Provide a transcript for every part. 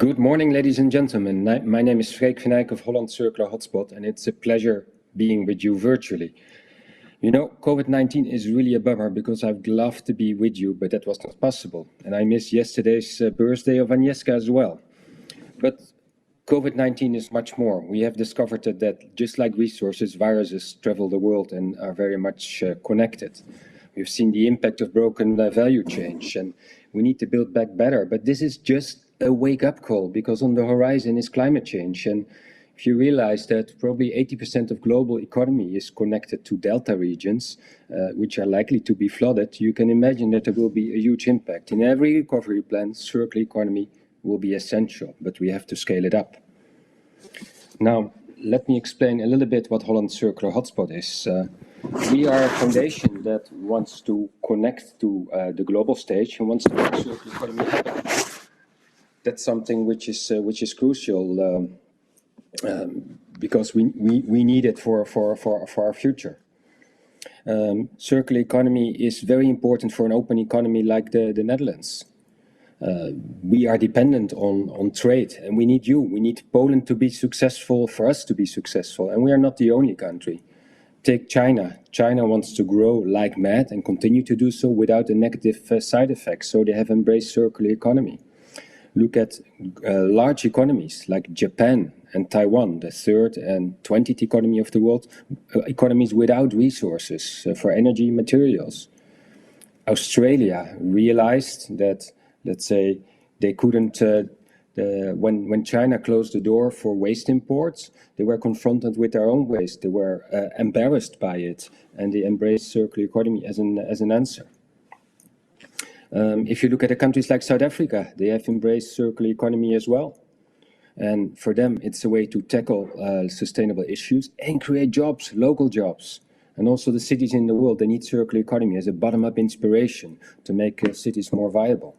Good morning, ladies and gentlemen. My name is Freek of Holland Circular Hotspot, and it's a pleasure being with you virtually. You know, COVID-19 is really a bummer because I'd love to be with you, but that was not possible. And I miss yesterday's birthday of Agnieszka as well. But COVID-19 is much more. We have discovered that just like resources, viruses travel the world and are very much connected. We've seen the impact of broken value change, and we need to build back better. But this is just a wake-up call, because on the horizon is climate change. And if you realize that probably 80% of global economy is connected to delta regions, which are likely to be flooded, you can imagine that there will be a huge impact. In every recovery plan, circular economy will be essential, but we have to scale it up. Now, let me explain a little bit what Holland Circular Hotspot is. We are a foundation that wants to connect to the global stage and wants to make circular economy happen. That's something which is crucial because we need it for our future. Circular economy is very important for an open economy like the Netherlands. We are dependent on trade, and we need you. We need Poland to be successful for us to be successful, and we are not the only country. Take China. China wants to grow like mad and continue to do so without a negative side effect, so they have embraced circular economy. Look at large economies like Japan and Taiwan, the third and 20th economy of the world, economies without resources for energy materials. Australia realized that, let's say, they couldn't, when China closed the door for waste imports, they were confronted with their own waste. They were embarrassed by it, and they embraced circular economy as an answer. If you look at the countries like South Africa, they have embraced circular economy as well. And for them, it's a way to tackle sustainable issues and create jobs, local jobs. And also the cities in the world, they need circular economy as a bottom-up inspiration to make cities more viable.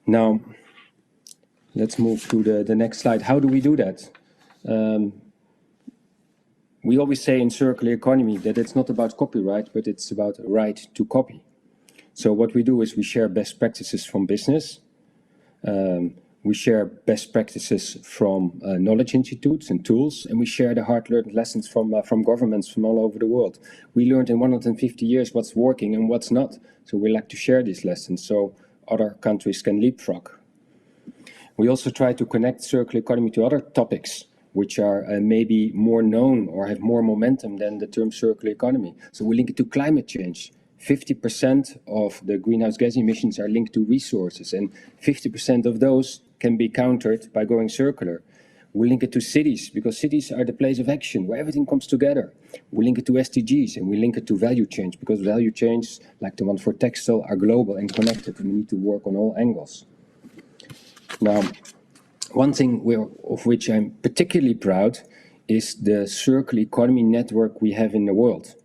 Now, let's move to the next slide. How do we do that? We always say in circular economy that it's not about copyright, but it's about right to copy. So what we do is we share best practices from business. We share best practices from knowledge institutes and tools, and we share the hard-learned lessons from governments from all over the world. We learned in 150 years what's working and what's not, so we like to share these lessons so other countries can leapfrog. We also try to connect circular economy to other topics which are maybe more known or have more momentum than the term circular economy. So we link it to climate change. 50% of the greenhouse gas emissions are linked to resources, and 50% of those can be countered by going circular. We link it to cities, because cities are the place of action where everything comes together. We link it to SDGs, and we link it to value change, because value change, like the one for textile, are global and connected, and we need to work on all angles. Now, one thing of which I'm particularly proud is the circular economy network we have in the world.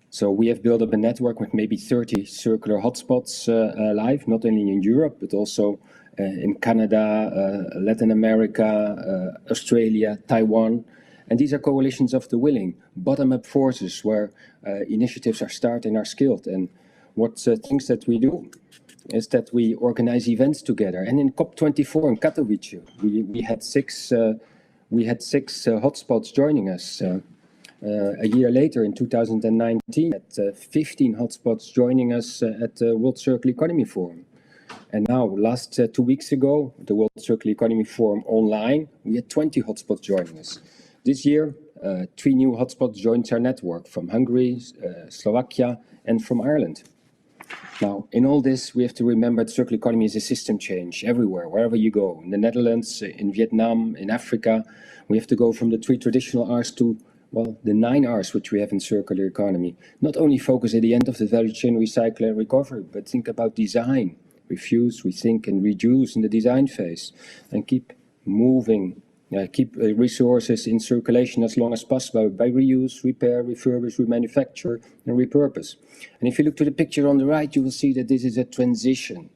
So we have built up a network with maybe 30 circular hotspots live, not only in Europe, but also in Canada, Latin America, Australia, Taiwan. And these are coalitions of the willing, bottom-up forces where initiatives are started and are scaled. And what things that we do is that we organize events together. And in COP24 in Katowice, we had six hotspots joining us. A year later, in 2019, at 15 hotspots joining us at the World Circular Economy Forum. And now, last 2 weeks ago, the World Circular Economy Forum online, we had 20 hotspots joining us. This year, 3 new hotspots joined our network from Hungary, Slovakia, and from Ireland. Now, in all this, we have to remember that circular economy is a system change everywhere, wherever you go. In the Netherlands, in Vietnam, in Africa, we have to go from the 3 traditional R's to, well, the 9 R's which we have in circular economy. Not only focus at the end of the value chain, recycle and recover, but think about design. Refuse, rethink, and reduce in the design phase. And keep moving, keep resources in circulation as long as possible by reuse, repair, refurbish, remanufacture, and repurpose. And if you look to the picture on the right, you will see that this is a transition.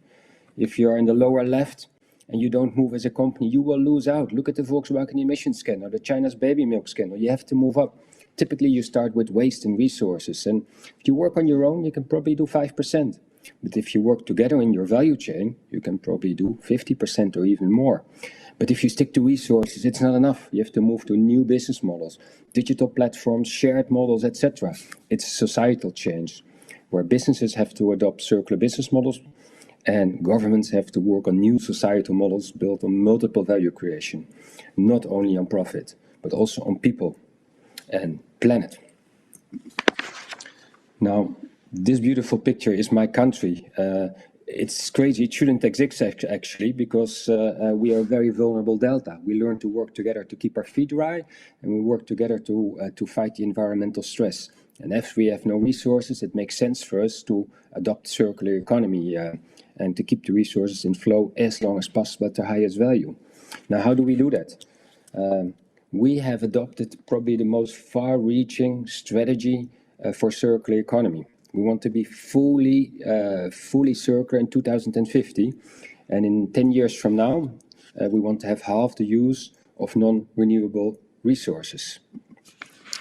If you are in the lower left and you don't move as a company, you will lose out. Look at the Volkswagen emission scan or the China's baby milk scan, or you have to move up. Typically, you start with waste and resources. And if you work on your own, you can probably do 5%. But if you work together in your value chain, you can probably do 50% or even more. But if you stick to resources, it's not enough. You have to move to new business models, digital platforms, shared models, etc. It's a societal change where businesses have to adopt circular business models and governments have to work on new societal models built on multiple value creation, not only on profit, but also on people and planet. Now, this beautiful picture is my country. It's crazy, it shouldn't exist actually, because we are a very vulnerable delta. We learn to work together to keep our feet dry, and we work together to fight the environmental stress. And if we have no resources, it makes sense for us to adopt circular economy and to keep the resources in flow as long as possible at the highest value. Now, how do we do that? We have adopted probably the most far-reaching strategy for circular economy. We want to be fully circular in 2050, and in 10 years from now, we want to have half the use of non-renewable resources.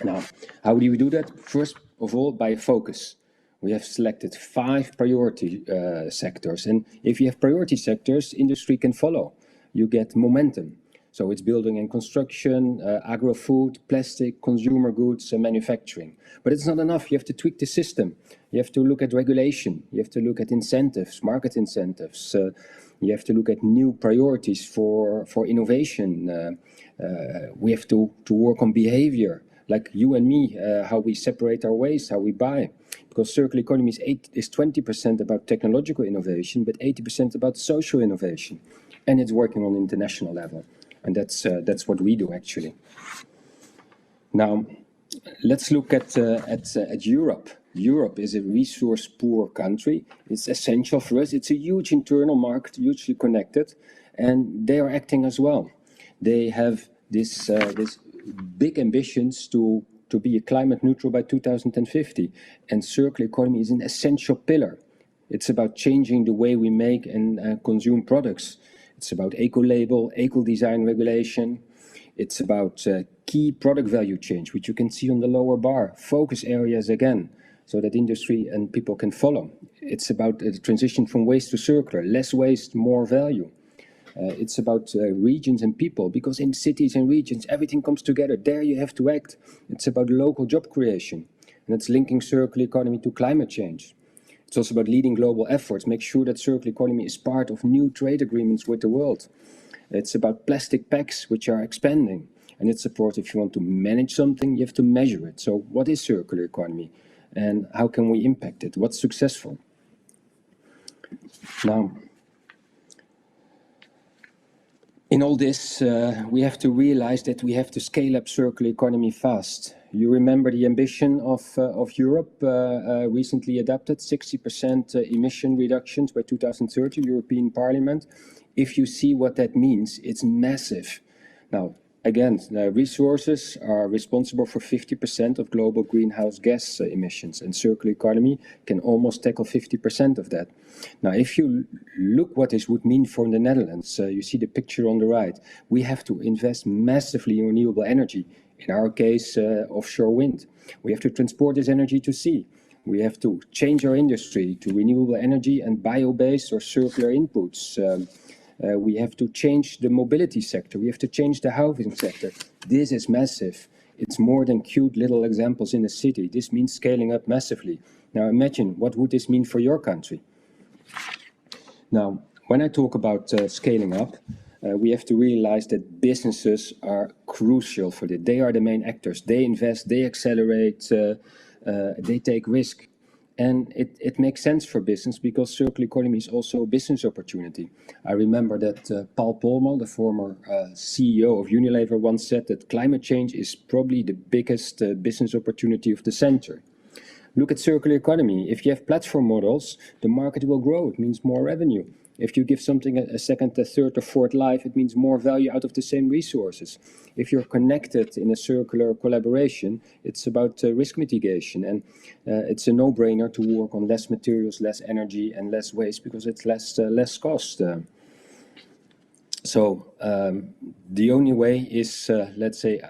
Now, how do we do that? First of all, by focus. We have selected 5 priority sectors, and if you have priority sectors, industry can follow. You get momentum. So it's building and construction, agro-food, plastic, consumer goods, and manufacturing. But it's not enough. You have to tweak the system. You have to look at regulation. You have to look at incentives, market incentives. You have to look at new priorities for innovation. We have to work on behavior, like you and me, how we separate our waste, how we buy. Because circular economy is 20% about technological innovation, but 80% about social innovation. And it's working on international level. And that's what we do, actually. Now, let's look at Europe. Europe is a resource-poor country. It's essential for us. It's a huge internal market, hugely connected, and they are acting as well. They have this big ambitions to be climate neutral by 2050, and circular economy is an essential pillar. It's about changing the way we make and consume products. It's about eco-label, eco-design regulation. It's about key product value change, which you can see on the lower bar. Focus areas again, so that industry and people can follow. It's about the transition from waste to circular. Less waste, more value. It's about regions and people, because in cities and regions, everything comes together. There you have to act. It's about local job creation. And it's linking circular economy to climate change. It's also about leading global efforts, make sure that circular economy is part of new trade agreements with the world. It's about plastic packs, which are expanding. And it's about, if you want to manage something, you have to measure it. So what is circular economy? And how can we impact it? What's successful? Now, in all this, we have to realize that we have to scale up circular economy fast. You remember the ambition of Europe, recently adopted 60% emission reductions by 2030, European Parliament. If you see what that means, it's massive. Now, again, resources are responsible for 50% of global greenhouse gas emissions, and circular economy can almost tackle 50% of that. Now, if you look what this would mean for the Netherlands, you see the picture on the right. We have to invest massively in renewable energy. In our case, offshore wind. We have to transport this energy to sea. We have to change our industry to renewable energy and bio-based or circular inputs. We have to change the mobility sector. We have to change the housing sector. This is massive. It's more than cute little examples in the city. This means scaling up massively. Now imagine, what would this mean for your country? Now, when I talk about scaling up, we have to realize that businesses are crucial for this. They are the main actors. They invest, they accelerate, they take risk. And it makes sense for business because circular economy is also a business opportunity. I remember that Paul Polman, the former CEO of Unilever, once said that climate change is probably the biggest business opportunity of the century. Look at circular economy. If you have platform models, the market will grow. It means more revenue. If you give something a second, a third, or fourth life, it means more value out of the same resources. If you're connected in a circular collaboration, it's about risk mitigation. And it's a no-brainer to work on less materials, less energy, and less waste because it's less cost. So the only way is, let's say,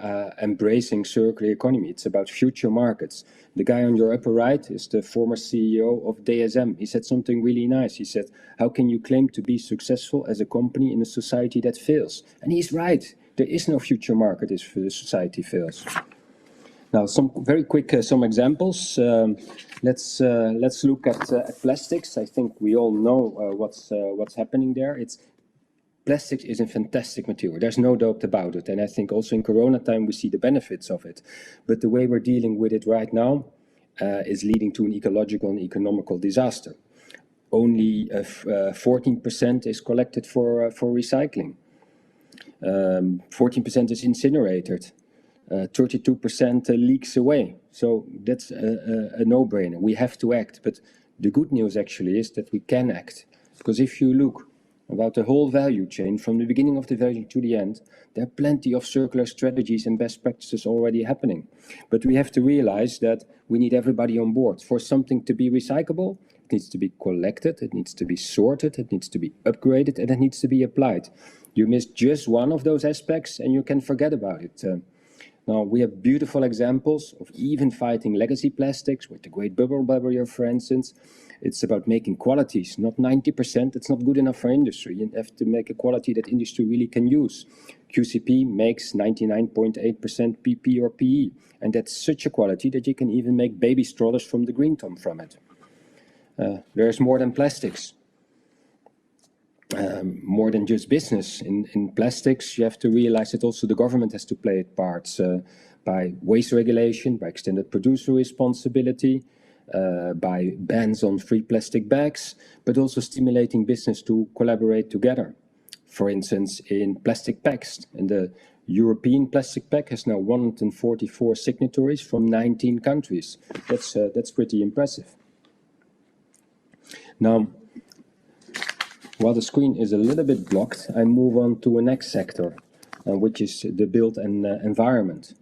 embracing circular economy. It's about future markets. The guy on your upper right is the former CEO of DSM. He said something really nice. He said, how can you claim to be successful as a company in a society that fails? And he's right. There is no future market if the society fails. Now, some very quick some examples. Let's look at plastics. I think we all know what's happening there. Plastics is a fantastic material. There's no doubt about it. And I think also in Corona time, we see the benefits of it. But the way we're dealing with it right now is leading to an ecological and economical disaster. Only 14% is collected for recycling. 14% is incinerated. 32% leaks away. So that's a no-brainer. We have to act. But the good news actually is that we can act. Because if you look about the whole value chain, from the beginning of the value to the end, there are plenty of circular strategies and best practices already happening. But we have to realize that we need everybody on board. For something to be recyclable, it needs to be collected, it needs to be sorted, it needs to be upgraded, and it needs to be applied. You miss just one of those aspects and you can forget about it. Now, we have beautiful examples of even fighting legacy plastics with the great bubble barrier, for instance. It's about making qualities, not 90%. It's not good enough for industry. You have to make a quality that industry really can use. QCP makes 99.8% PP or PE. And that's such a quality that you can even make baby strollers from the green thumb from it. There's more than plastics. More than just business. In plastics, you have to realize that also the government has to play its parts by waste regulation, by extended producer responsibility, by bans on free plastic bags, but also stimulating business to collaborate together. For instance, in plastic packs, and the European Plastic Pact has now 144 signatories from 19 countries. That's pretty impressive. Now, while the screen is a little bit blocked, I move on to a next sector, which is the built environment.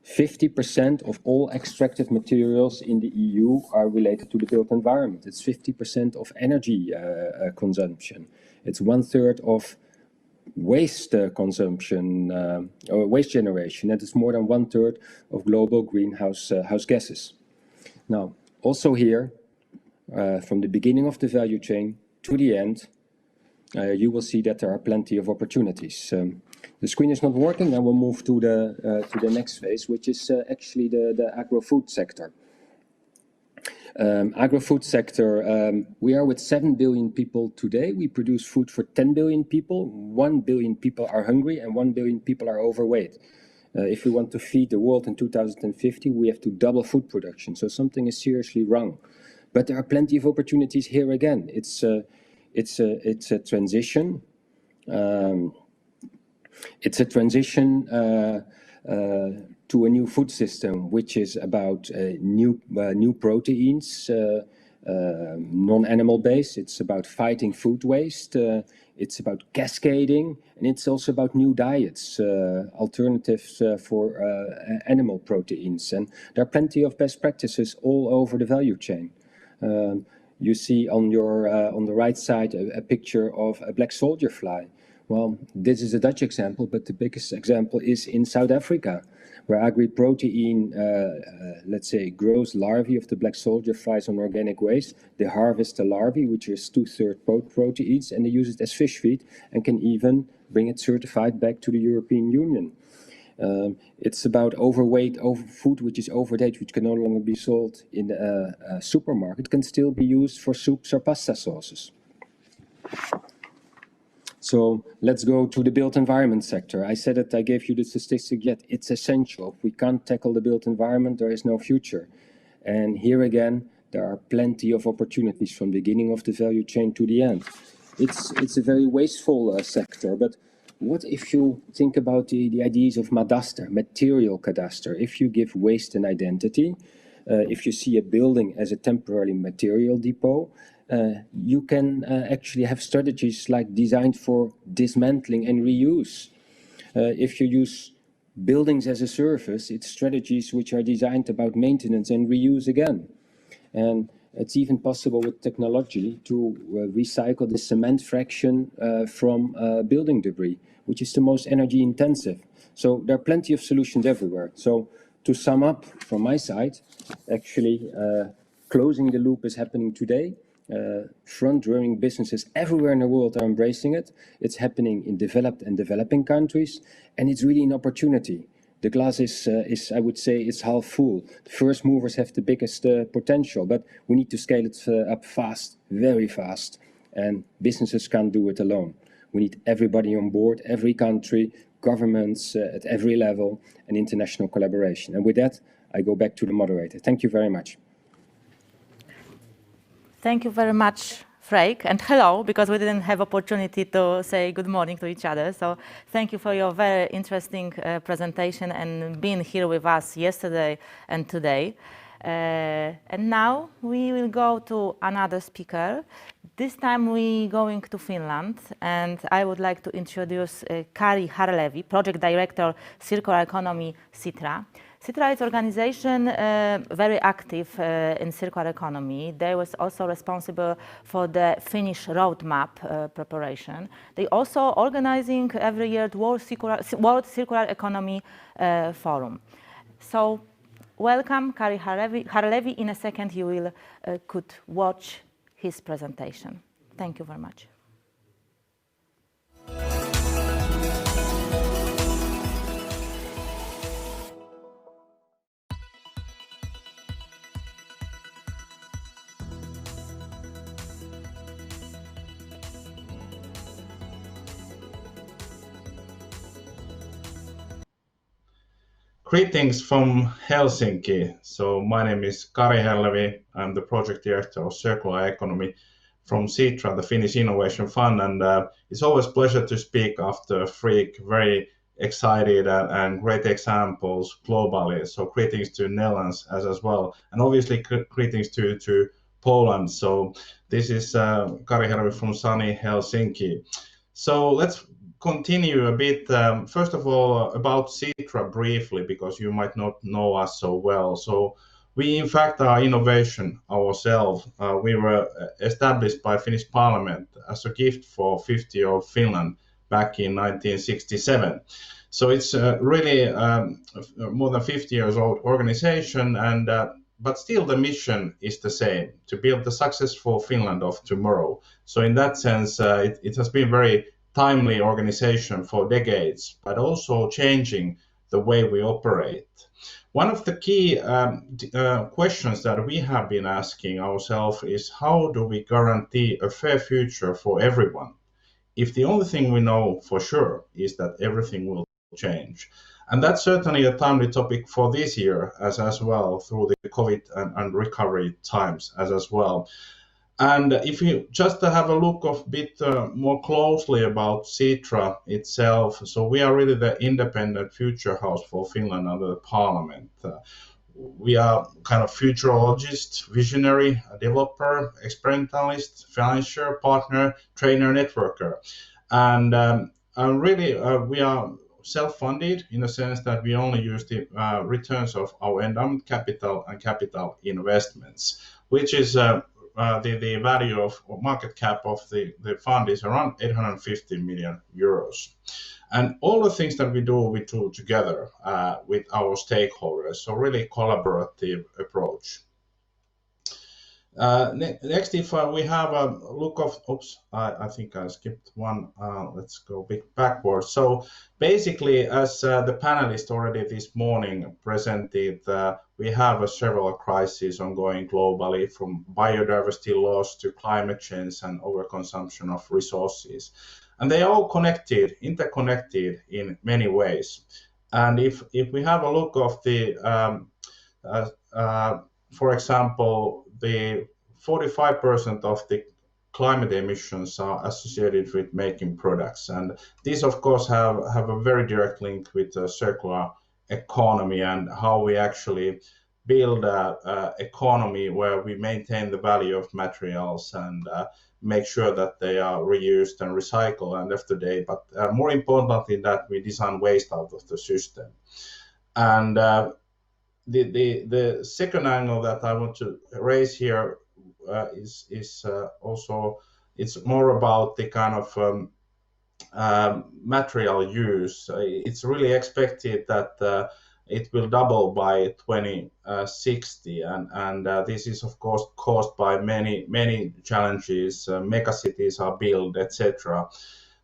50% of all extractive materials in the EU are related to the built environment. It's 50% of energy consumption. It's 1/3 of waste consumption or waste generation. That is more than 1/3 of global greenhouse gases. Now, also here, from the beginning of the value chain to the end, you will see that there are plenty of opportunities. The screen is not working, and we'll move to the next phase, which is actually the agro-food sector. Agro-food sector, we are with 7 billion people today. We produce food for 10 billion people. 1 billion people are hungry and 1 billion people are overweight. If we want to feed the world in 2050, we have to double food production. So something is seriously wrong. But there are plenty of opportunities here again. It's a transition. It's a transition to a new food system, which is about new proteins, non-animal based. It's about fighting food waste. It's about cascading, and it's also about new diets, alternatives for animal proteins. And there are plenty of best practices all over the value chain. You see on the right side a picture of a black soldier fly. Well, this is a Dutch example, but the biggest example is in South Africa, where agri-protein, let's say, grows larvae of the black soldier flies on organic waste. They harvest the larvae, which is 2/3 proteins, and they use it as fish feed and can even bring it certified back to the European Union. It's about overweight, food which is overdate, which can no longer be sold in a supermarket, can still be used for soups or pasta sauces. So let's go to the built environment sector. I said it, I gave you the statistic, yet it's essential. If we can't tackle the built environment, there is no future. And here again, there are plenty of opportunities from the beginning of the value chain to the end. It's a very wasteful sector, but what if you think about the ideas of Madaster, material cadastre? If you give waste an identity, if you see a building as a temporary material depot, you can actually have strategies like designed for dismantling and reuse. If you use buildings as a service, it's strategies which are designed about maintenance and reuse again. And It's even possible with technology to recycle the cement fraction from building debris, which is the most energy intensive. So there are plenty of solutions everywhere. So to sum up from my side, actually closing the loop is happening today. Front-running businesses everywhere in the world are embracing it. It's happening in developed and developing countries, and it's really an opportunity. The glass is I would say, it's half full. The first movers have the biggest potential, but we need to scale it up fast, very fast, and businesses can't do it alone. We need everybody on board, every country, governments at every level, and international collaboration. And with that, I go back to the moderator. Thank you very much. Thank you very much, Freek, and hello, because we didn't have opportunity to say good morning to each other. So thank you for your very interesting presentation and being here with us yesterday and today. And now we will go to another speaker. This time we're going to Finland, and I would like to introduce Kari Herlevi, Project Director, Circular Economy, Sitra. Sitra is an organization very active in circular economy. They was also responsible for the Finnish roadmap preparation. They also organizing every year the World Circular Economy Forum. So welcome, Kari Herlevi. In a second you will could watch his presentation. Thank you very much. Greetings from Helsinki. So my name is Kari Herlevi. I'm the project director of Circular Economy from Sitra, the Finnish Innovation Fund, and it's always a pleasure to speak after Freek. Very excited and great examples globally. So greetings to Netherlands as well, and obviously greetings to Poland. So this is Kari Herlevi from sunny Helsinki. So let's continue a bit. First of all, about Sitra briefly, because you might not know us so well. So we, in fact, are innovation ourselves. We were established by Finnish Parliament as a gift for 50 of Finland back in 1967. So it's really more than 50 years old organization, and but still the mission is the same, to build the successful Finland of tomorrow. So in that sense, it has been very timely organization for decades, but also changing the way we operate. One of the key questions that we have been asking ourselves is, how do we guarantee a fair future for everyone if the only thing we know for sure is that everything will change? And that's certainly a timely topic for this year as well, through the COVID and recovery times as well. And if you just have a look a bit more closely about Sitra itself, so we are really the independent future house for Finland under the Parliament. We are kind of futurologist, visionary, developer, experimentalist, financier, partner, trainer, networker. And really we are self-funded in the sense that we only use the returns of our endowment capital and capital investments, which is the value of market cap of the fund is around 850 million euros. And all the things that we do together with our stakeholders, so really collaborative approach. Next, if we have a look of, I think I skipped one. Let's go a bit backwards. So basically, as the panelists already this morning presented, we have several crises ongoing globally, from biodiversity loss to climate change and overconsumption of resources. And they are all connected, interconnected in many ways. And if we have a look of the, for example, the 45% of the climate emissions are associated with making products. And these, of course, have a very direct link with the circular economy and how we actually build an economy where we maintain the value of materials and make sure that they are reused and recycled end of the day. But more importantly, that we design waste out of the system. And the second angle that I want to raise here is also, it's more about the kind of material use. It's really expected that it will double by 2060, and this is of course caused by many challenges. Megacities are built, etc.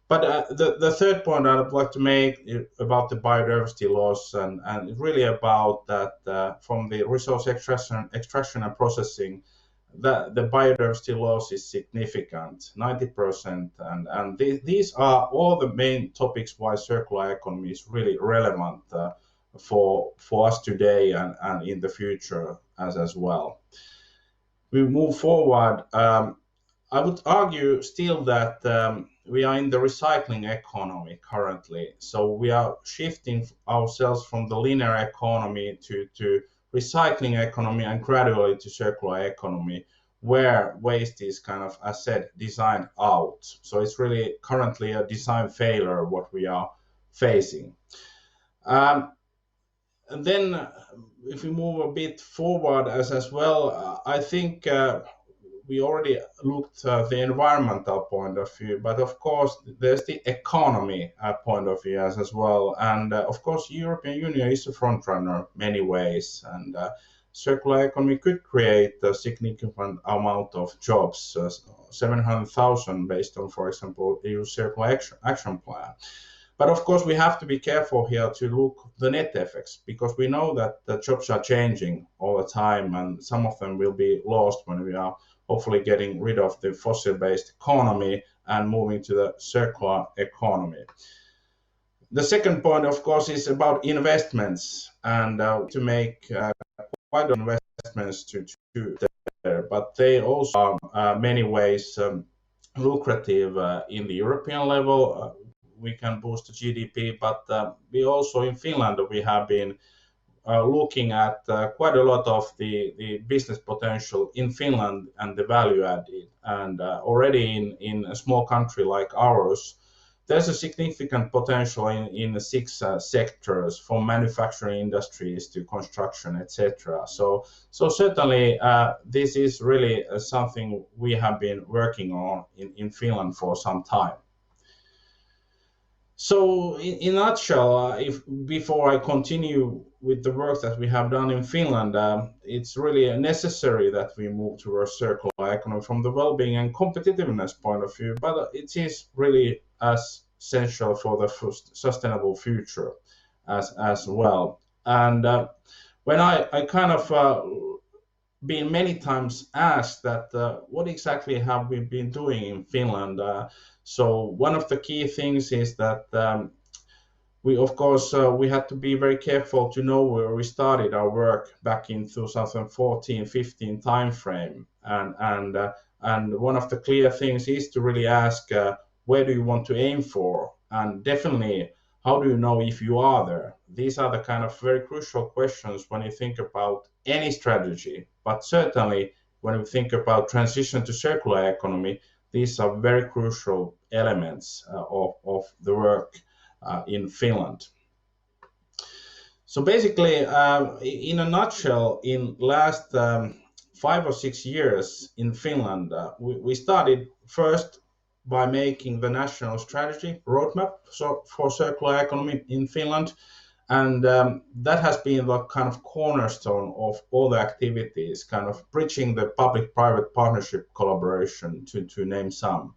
But the third point I'd like to make about the biodiversity loss, and really about that from the resource extraction and processing, the biodiversity loss is significant, 90%, and these are all the main topics why circular economy is really relevant for us today and in the future as well. We move forward. I would argue still that we are in the recycling economy currently. So we are shifting ourselves from the linear economy to recycling economy and gradually to circular economy, where waste is kind of, as said, designed out. So it's really currently a design failure what we are facing. And then if we move a bit forward as well, I think we already looked at the environmental point of view, but of course there's the economy point of view as well. And of course, European Union is a front runner many ways, and circular economy could create a significant amount of jobs, 700,000 based on, for example, EU Circular Action Plan. But of course, we have to be careful here to look the net effects, because we know that the jobs are changing all the time, and some of them will be lost when we are hopefully getting rid of the fossil-based economy and moving to the circular economy. The second point, of course, is about investments, and to make quite investments to there, but they also are many ways lucrative in the European level. We can boost the GDP, but we also in Finland we have been looking at quite a lot of the business potential in Finland and the value added. And already in a small country like ours, there's a significant potential in the 6 sectors, from manufacturing industries to construction, etc. So certainly this is really something we have been working on in Finland for some time. So in a nutshell, before I continue with the work that we have done in Finland, it's really necessary that we move towards circular economy from the well-being and competitiveness point of view, but it is really as essential for the sustainable future as well. And when I kind of been many times asked that what exactly have we been doing in Finland? So one of the key things is that we, of course, we had to be very careful to know where we started our work back in 2014-15 timeframe, and one of the clear things is to really ask where do you want to aim for, and definitely how do you know if you are there? These are the kind of very crucial questions when you think about any strategy, but certainly when you think about transition to circular economy, these are very crucial elements of the work in Finland. So basically, in a nutshell, in last 5 or 6 years in Finland, we started first by making the national strategy roadmap for circular economy in Finland. And that has been the kind of cornerstone of all the activities, kind of bridging the public-private partnership collaboration, to name some.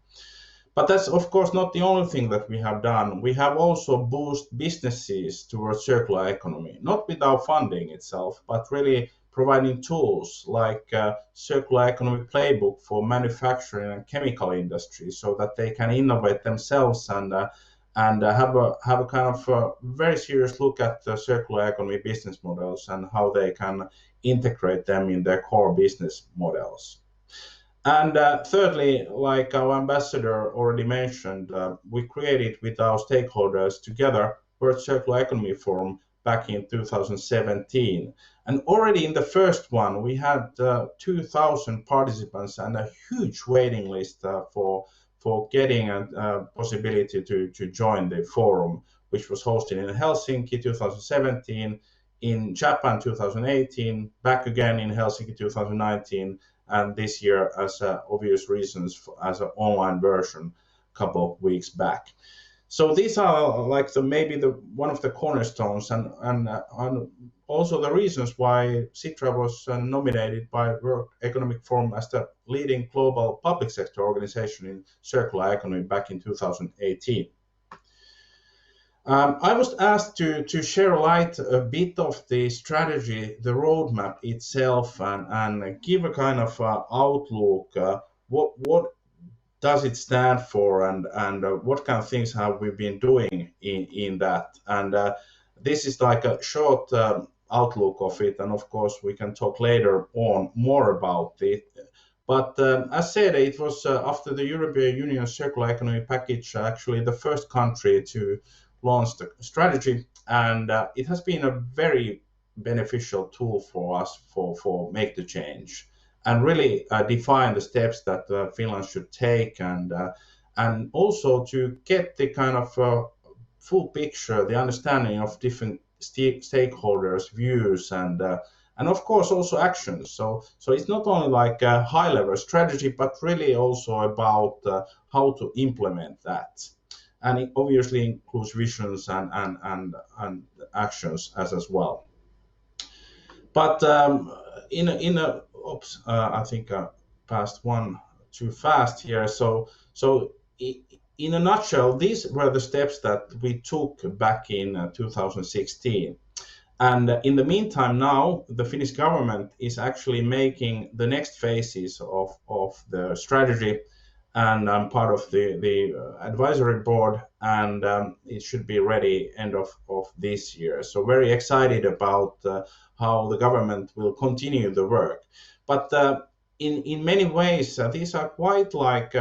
But that's, of course, not the only thing that we have done. We have also boosted businesses towards circular economy, not with our funding itself, but really providing tools like circular economy playbook for manufacturing and chemical industry, so that they can innovate themselves and have a kind of very serious look at the circular economy business models and how they can integrate them in their core business models. And thirdly, like our ambassador already mentioned, we created with our stakeholders together World Circular Economy Forum back in 2017. And already in the first one, we had 2,000 participants and a huge waiting list for getting a possibility to join the forum, which was hosted in Helsinki 2017, in Japan 2018, back again in Helsinki 2019, and this year, as obvious reasons, as an online version a couple of weeks back. So these are like maybe one of the cornerstones, and also the reasons why Sitra was nominated by World Economic Forum as the leading global public sector organization in circular economy back in 2018. I was asked to share light a bit of the strategy, the roadmap itself, and give a kind of outlook. What does it stand for, and what kind of things have we been doing in that? And this is like a short outlook of it, and of course we can talk later on more about it. But as said, it was after the European Union Circular Economy Package, actually the first country to launch the strategy, and it has been a very beneficial tool for us for make the change and really define the steps that Finland should take, and also to get the kind of full picture, the understanding of different stakeholders' views, and of course also actions. So it's not only like a high-level strategy, but really also about how to implement that. And it obviously includes visions and actions as well. But oops, I think I passed one too fast here. So in a nutshell, these were the steps that we took back in 2016. And in the meantime, now the Finnish government is actually making the next phases of the strategy. And I'm part of the advisory board, and it should be ready end of this year. So very excited about how the government will continue the work. But in many ways, these are quite like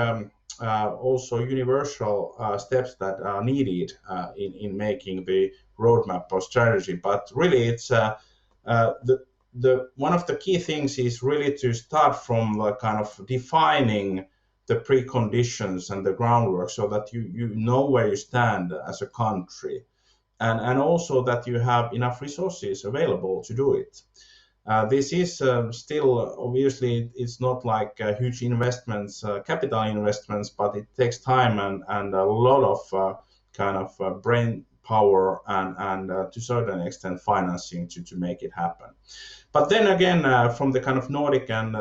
also universal steps that are needed in making the roadmap or strategy. But really, it's the one of the key things is really to start from the kind of defining the preconditions and the groundwork, so that you know where you stand as a country, and also that you have enough resources available to do it. This is still, obviously, it's not like huge investments, capital investments, but it takes time and a lot of kind of brain power and to a certain extent financing to make it happen. But then again, from the kind of Nordic and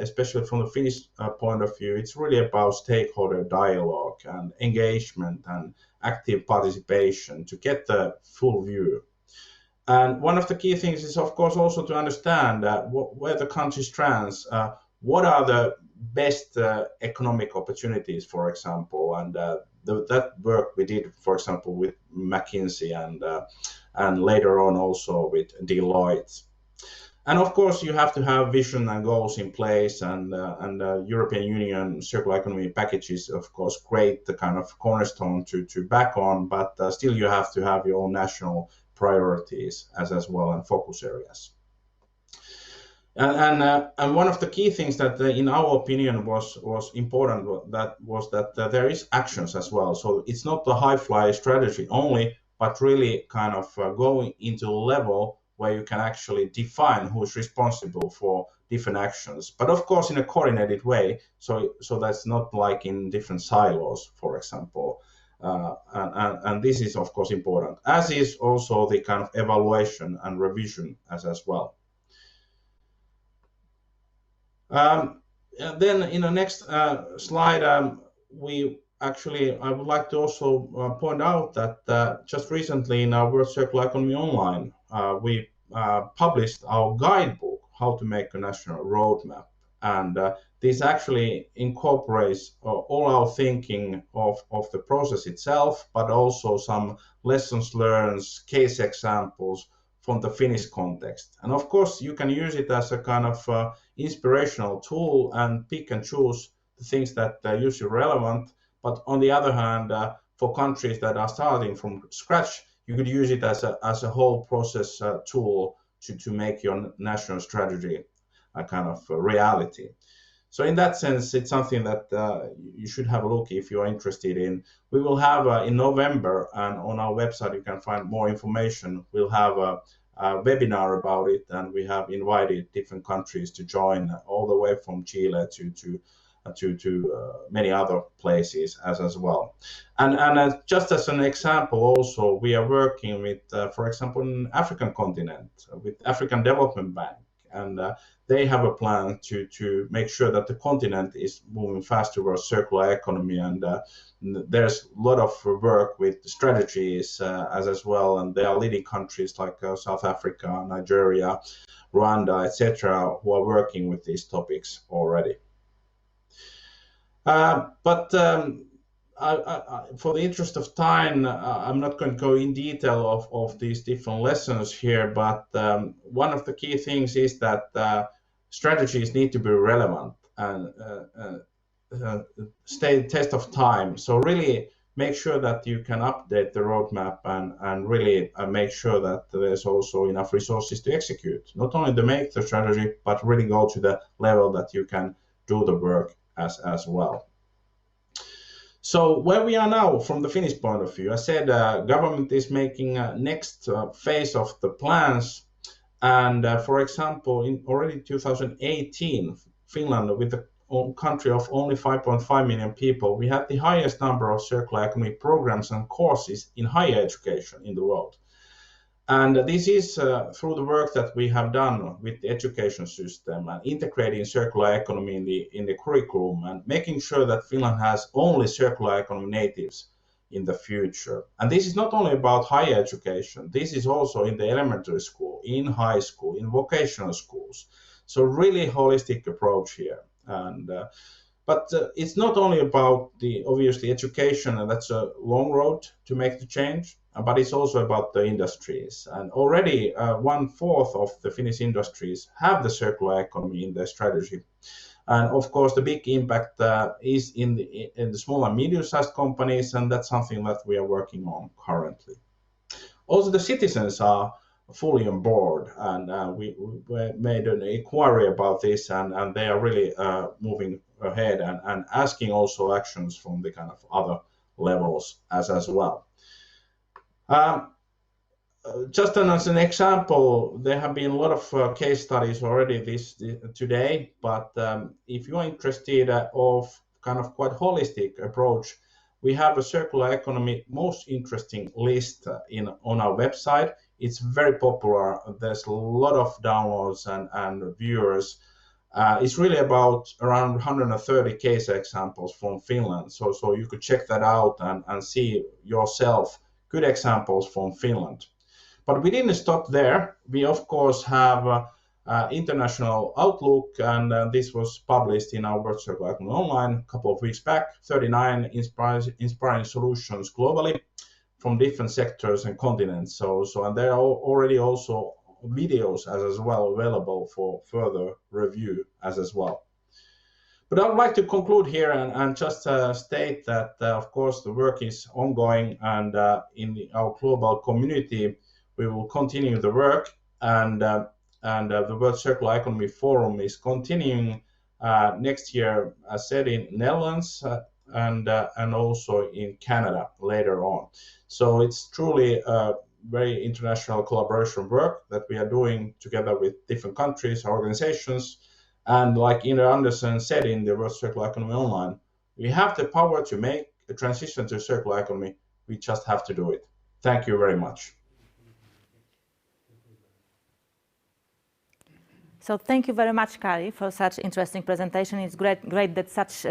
especially from the Finnish point of view, it's really about stakeholder dialogue and engagement and active participation to get the full view. And one of the key things is, of course, also to understand where the country stands, what are the best economic opportunities, for example, and that work we did, for example, with McKinsey and later on also with Deloitte. And of course, you have to have vision and goals in place, and European Union circular economy package is, of course, great, the kind of cornerstone to back on, but still you have to have your own national priorities as well and focus areas. And one of the key things that, in our opinion, was important was that there is actions as well. So it's not the high-fly strategy only, but really kind of going into a level where you can actually define who's responsible for different actions, but of course in a coordinated way. So that's not like in different silos, for example. And this is of course important, as is also the kind of evaluation and revision as well. Then in the next slide, I would like to also point out that just recently in our World Circular Economy Online, we published our guidebook, How to Make a National Roadmap. And this actually incorporates all our thinking of the process itself, but also some lessons learned, case examples from the Finnish context. And of course, you can use it as a kind of inspirational tool and pick and choose the things that are usually relevant. But on the other hand, for countries that are starting from scratch, you could use it as a whole process tool to make your national strategy a kind of reality. So in that sense, it's something that you should have a look if you are interested in. We will have in November, and on our website you can find more information. We'll have webinar about it, and we have invited different countries to join, all the way from Chile to many other places as well. And just as an example, also we are working with, for example, in African continent with African Development Bank, and they have a plan to make sure that the continent is moving fast towards circular economy, and there's a lot of work with strategies as well, and there are leading countries like South Africa, Nigeria, Rwanda, etc., who are working with these topics already. For the interest of time, I'm not going to go in detail of these different lessons here, but one of the key things is that strategies need to be relevant and stay the test of time. So really make sure that you can update the roadmap and really make sure that there's also enough resources to execute, not only to make the strategy, but really go to the level that you can do the work as well. So where we are now from the Finnish point of view, I said government is making next phase of the plans. And for example, in already 2018, Finland, with a country of only 5.5 million people, we had the highest number of circular economy programs and courses in higher education in the world. And this is through the work that we have done with the education system and integrating circular economy in the curriculum and making sure that Finland has only circular economy natives in the future. And this is not only about higher education, this is also in the elementary school, in high school, in vocational schools. So really holistic approach here. And but it's not only about the obviously education, and that's a long road to make the change, but it's also about the industries. And already 1/4 of the Finnish industries have the circular economy in their strategy. And of course, the big impact is in the small and medium-sized companies, and that's something that we are working on currently. Also, the citizens are fully on board, and we made an inquiry about this, and they are really moving ahead and asking also actions from the kind of other levels as well. Just as an example, there have been a lot of case studies already today, but if you are interested of kind of quite holistic approach, we have a circular economy most interesting list on our website. It's very popular. There's a lot of downloads and viewers. It's really about around 130 case examples from Finland. So you could check that out and see yourself good examples from Finland. But we didn't stop there. We, of course, have international outlook, and this was published in our World Circular Economy Online a couple of weeks back, 39 inspiring solutions globally from different sectors and continents. And there are already also videos as well available for further review as well. But I would like to conclude here and just state that, of course, the work is ongoing, and in our global community, we will continue the work, and the World Circular Economy Forum is continuing next year, as said, in Netherlands and also in Canada later on. So it's truly a very international collaboration work that we are doing together with different countries, organizations, and like Ina Anderson said in the World Circular Economy Online, we have the power to make a transition to circular economy. We just have to do it. Thank you very much. So thank you very much, Kari, for such interesting presentation. It's great that such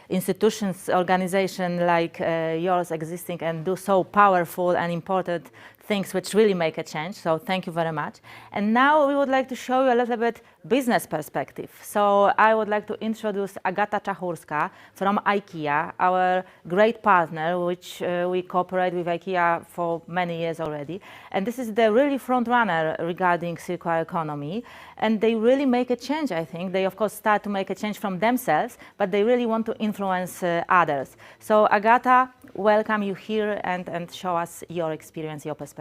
institutions, organizations like yours existing and do so powerful and important things which really make a change. So thank you very much. And now we would like to show you a little bit business perspective. So I would like to introduce Agata Czachórska from IKEA, our great partner, which we cooperate with IKEA for many years already. And this is the really front runner regarding circular economy. And they really make a change, I think. They, of course, start to make a change from themselves, but they really want to influence others. So Agata, welcome you here and show us your experience, your perspective.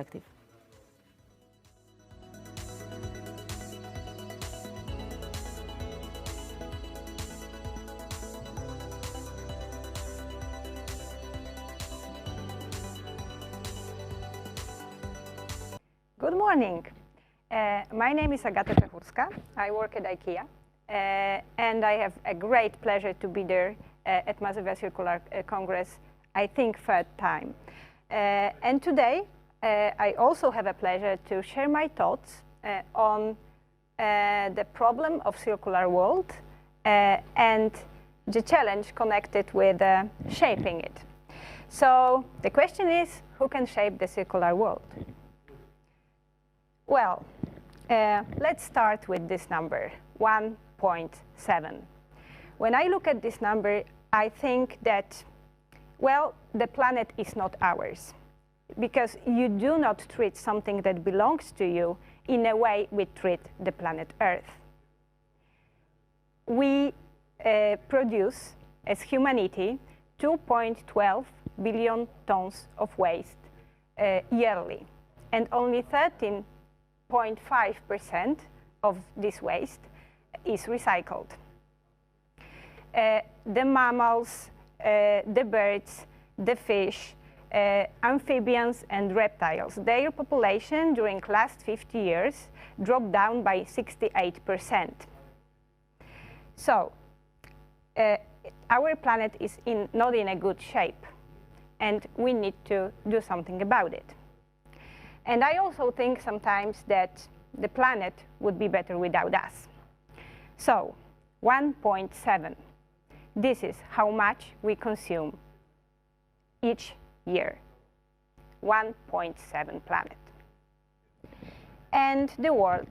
Good morning. My name is Agata Czachórska. I work at IKEA, and I have a great pleasure to be there at Mazovia Circular Congress, I think third time. And today, I also have a pleasure to share my thoughts on the problem of circular world and the challenge connected with shaping it. So the question is, who can shape the circular world? Well, let's start with this number, 1.7. When I look at this number, I think that, well, the planet is not ours, because you do not treat something that belongs to you in a way we treat the planet Earth. We produce, as humanity, 2.12 billion tons of waste yearly, and only 13.5% of this waste is recycled. The mammals, the birds, the fish, amphibians and reptiles, their population during last 50 years dropped down by 68%. So, our planet is not in a good shape, and we need to do something about it. And I also think sometimes that the planet would be better without us. So, 1.7. This is how much we consume each year. 1.7 planet. And the world.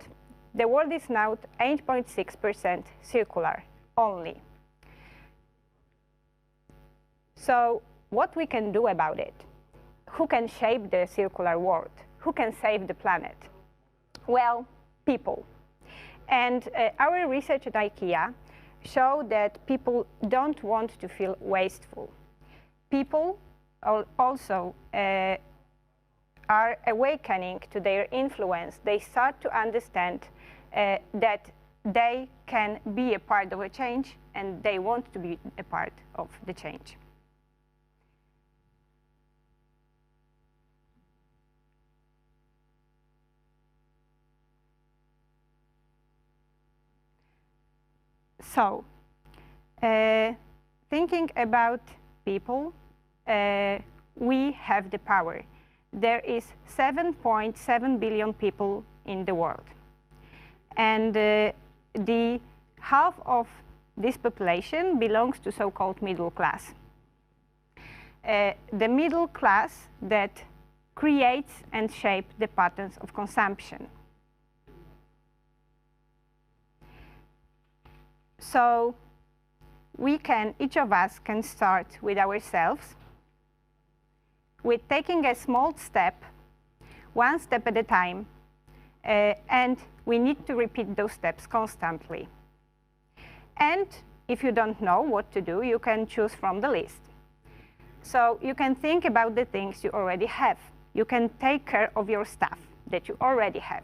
The world is now 8.6% circular only. So, what we can do about it? Who can shape the circular world? Who can save the planet? Well, people. And our research at IKEA showed that people don't want to feel wasteful. People also are awakening to their influence. They start to understand that they can be a part of a change, and they want to be a part of the change. So, thinking about people, we have the power. There is 7.7 billion people in the world. And the half of this population belongs to so-called middle class. The middle class that creates and shapes the patterns of consumption. So each of us can start with ourselves, with taking a small step, one step at a time, and we need to repeat those steps constantly. And if you don't know what to do, you can choose from the list. So you can think about the things you already have. You can take care of your stuff that you already have.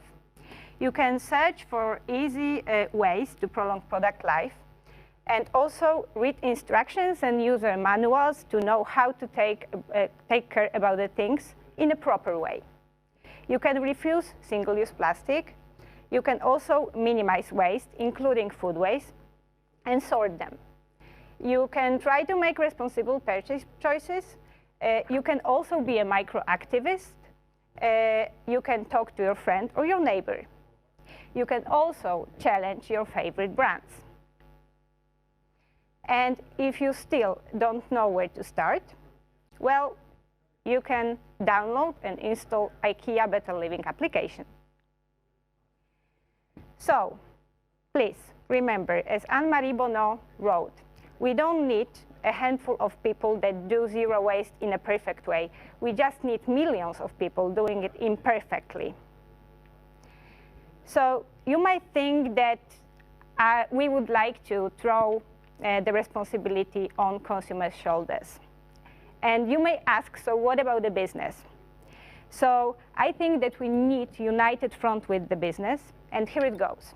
You can search for easy ways to prolong product life, and also read instructions and user manuals to know how to take care about the things in a proper way. You can refuse single-use plastic. You can also minimize waste, including food waste, and sort them. You can try to make responsible purchase choices. You can also be a micro-activist. You can talk to your friend or your neighbor. You can also challenge your favorite brands. And if you still don't know where to start, well, you can download and install IKEA Better Living application. So, please remember, as Anne-Marie Bonneau wrote, we don't need a handful of people that do zero waste in a perfect way. We just need millions of people doing it imperfectly. So you might think that we would like to throw the responsibility on consumers' shoulders. And you may ask, so what about the business? So I think that we need united front with the business, and here it goes.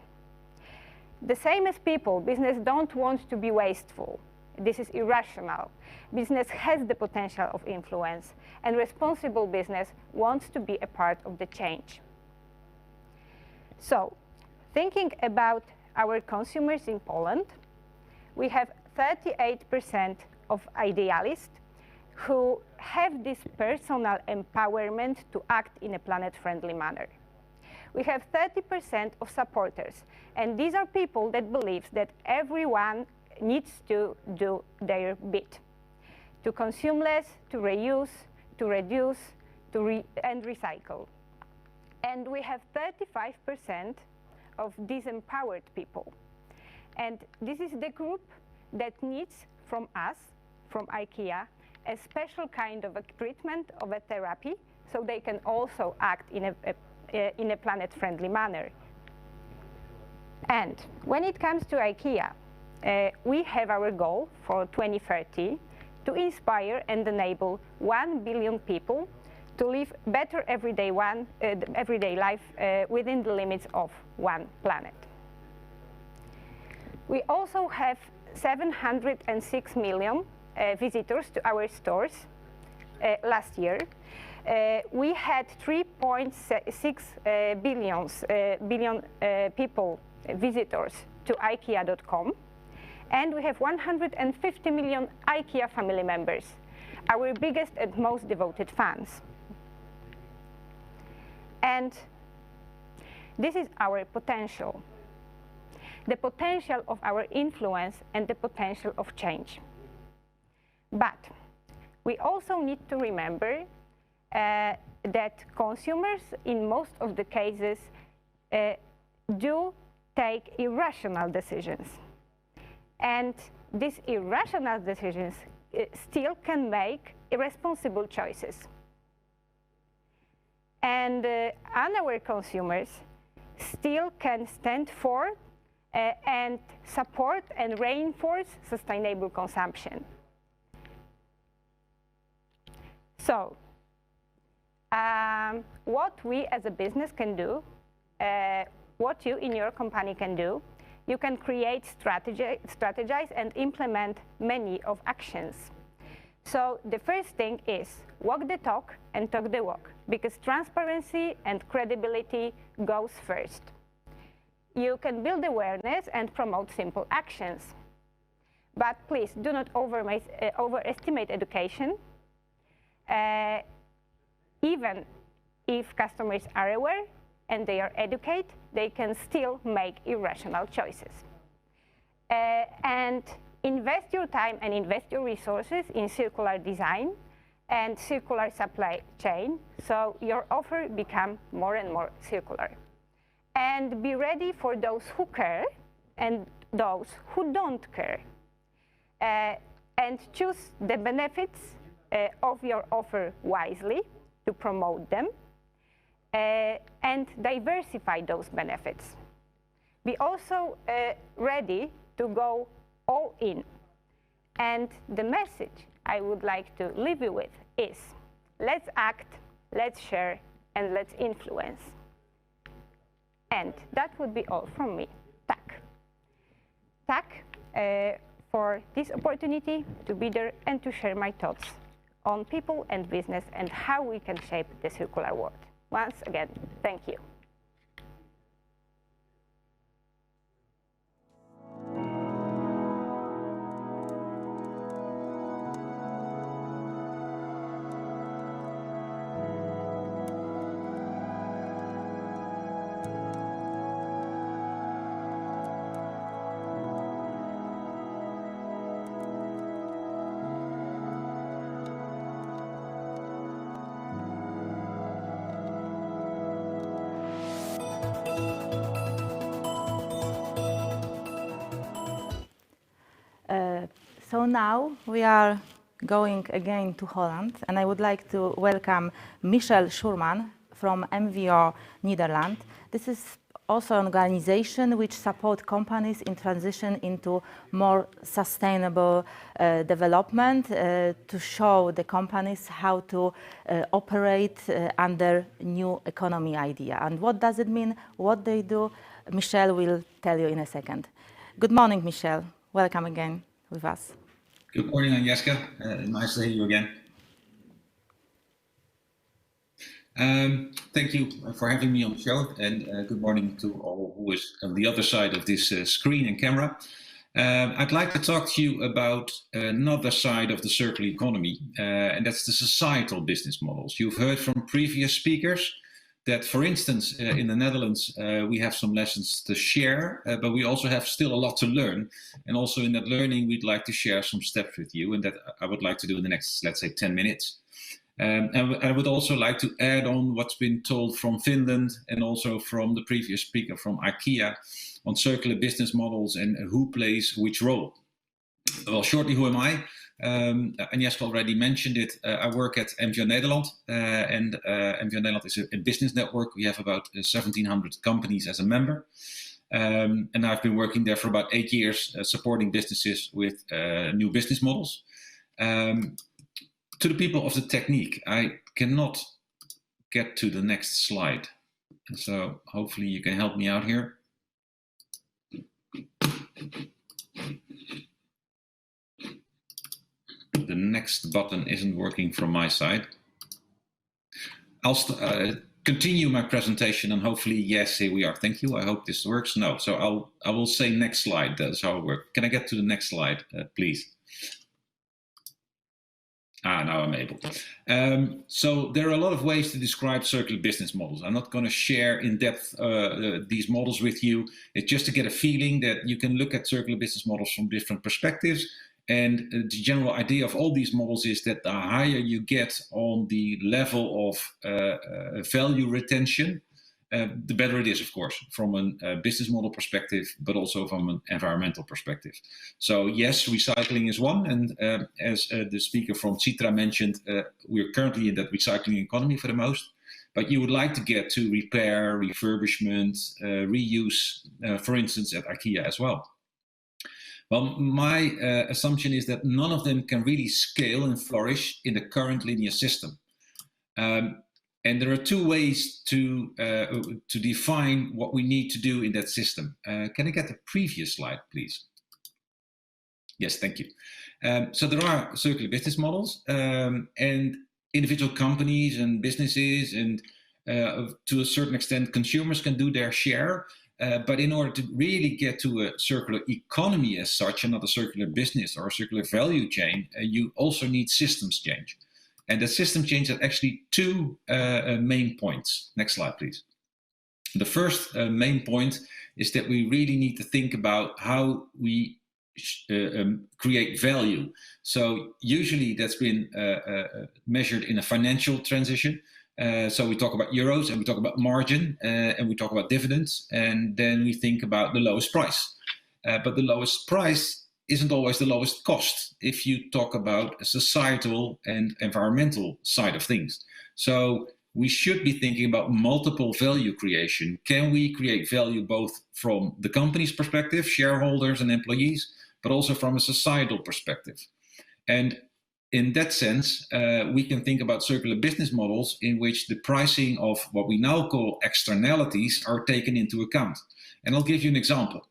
The same as people, business don't want to be wasteful. This is irrational. Business has the potential of influence, and responsible business wants to be a part of the change. So, thinking about our consumers in Poland, we have 38% of idealists who have this personal empowerment to act in a planet-friendly manner. We have 30% of supporters, and these are people that believe that everyone needs to do their bit, to consume less, to reuse, to reduce, and recycle. And we have 35% of disempowered people. And this is the group that needs from us, from IKEA, a special kind of a treatment, of a therapy, so they can also act in a planet-friendly manner. And when it comes to IKEA, we have our goal for 2030 to inspire and enable 1 billion people to live better everyday life within the limits of one planet. We also have 706 million visitors to our stores last year. We had 3.6 billion people visitors to IKEA.com, and we have 150 million IKEA family members, our biggest and most devoted fans. And this is our potential, the potential of our influence and the potential of change. But we also need to remember that consumers, in most of the cases, do take irrational decisions. And these irrational decisions still can make irresponsible choices. And our consumers still can stand for and support and reinforce sustainable consumption. So, what we as a business can do, what you in your company can do, you can create, strategize, and implement many of actions. So the first thing is walk the talk and talk the walk, because transparency and credibility goes first. You can build awareness and promote simple actions. But please do not overestimate education. Even if customers are aware and they are educated, they can still make irrational choices. And invest your time and invest your resources in circular design and circular supply chain, so your offer becomes more and more circular. And be ready for those who care and those who don't care. And choose the benefits of your offer wisely to promote them, and diversify those benefits. Be also ready to go all in. And the message I would like to leave you with is, let's act, let's share, and let's influence. And that would be all from me. Tak. Tak for this opportunity to be there and to share my thoughts on people and business and how we can shape the circular world. Once again, thank you. So now we are going again to Holland, and I would like to welcome Michel Schuurman from MVO Netherlands. This is also an organization which supports companies in transition into more sustainable development to show the companies how to operate under new economy idea. And what does it mean, what they do, Michel will tell you in a second. Good morning, Michel. Welcome again with us. Good morning, Agnieszka. Nice to hear you again. Thank you for having me on the show, and good morning to all who is on the other side of this screen and camera. I'd like to talk to you about another side of the circular economy, and that's the societal business models. You've heard from previous speakers that, for instance, in the Netherlands, we have some lessons to share, but we also have still a lot to learn. And also in that learning, we'd like to share some steps with you, and that I would like to do in the next, let's say, 10 minutes. And I would also like to add on what's been told from Finland and also from the previous speaker from IKEA on circular business models and who plays which role. Well, shortly, who am I? Agnieszka already mentioned it. I work at MVO Nederland, and MVO Nederland is a business network. We have about 1,700 companies as a member. And I've been working there for about 8 years, supporting businesses with new business models. To the people of the technique, I cannot get to the next slide. So hopefully you can help me out here. The next button isn't working from my side. I'll continue my presentation and hopefully, yes, here we are. Thank you. I hope this works. No, so I will say next slide. That's how it works. Can I get to the next slide, please? Now I'm able. So there are a lot of ways to describe circular business models. I'm not going to share in depth these models with you. It's just to get a feeling that you can look at circular business models from different perspectives. And the general idea of all these models is that the higher you get on the level of value retention, the better it is, of course, from a business model perspective, but also from an environmental perspective. So yes, recycling is one. And as the speaker from Sitra mentioned, we're currently in that recycling economy for the most. But you would like to get to repair, refurbishment, reuse, for instance, at IKEA as well. Well, my assumption is that none of them can really scale and flourish in the current linear system. And there are two ways to define what we need to do in that system. Can I get the previous slide, please? Yes, thank you. So there are circular business models, and individual companies and businesses, and to a certain extent, consumers can do their share. But in order to really get to a circular economy as such, and not a circular business or a circular value chain, you also need systems change. And the system change has actually two main points. Next slide, please. The first main point is that we really need to think about how we create value. So usually that's been measured in a financial transition. So we talk about euros and we talk about margin and we talk about dividends, and then we think about the lowest price. But the lowest price isn't always the lowest cost if you talk about a societal and environmental side of things. So we should be thinking about multiple value creation. Can we create value both from the company's perspective, shareholders and employees, but also from a societal perspective? And in that sense, we can think about circular business models in which the pricing of what we now call externalities are taken into account. And I'll give you an example.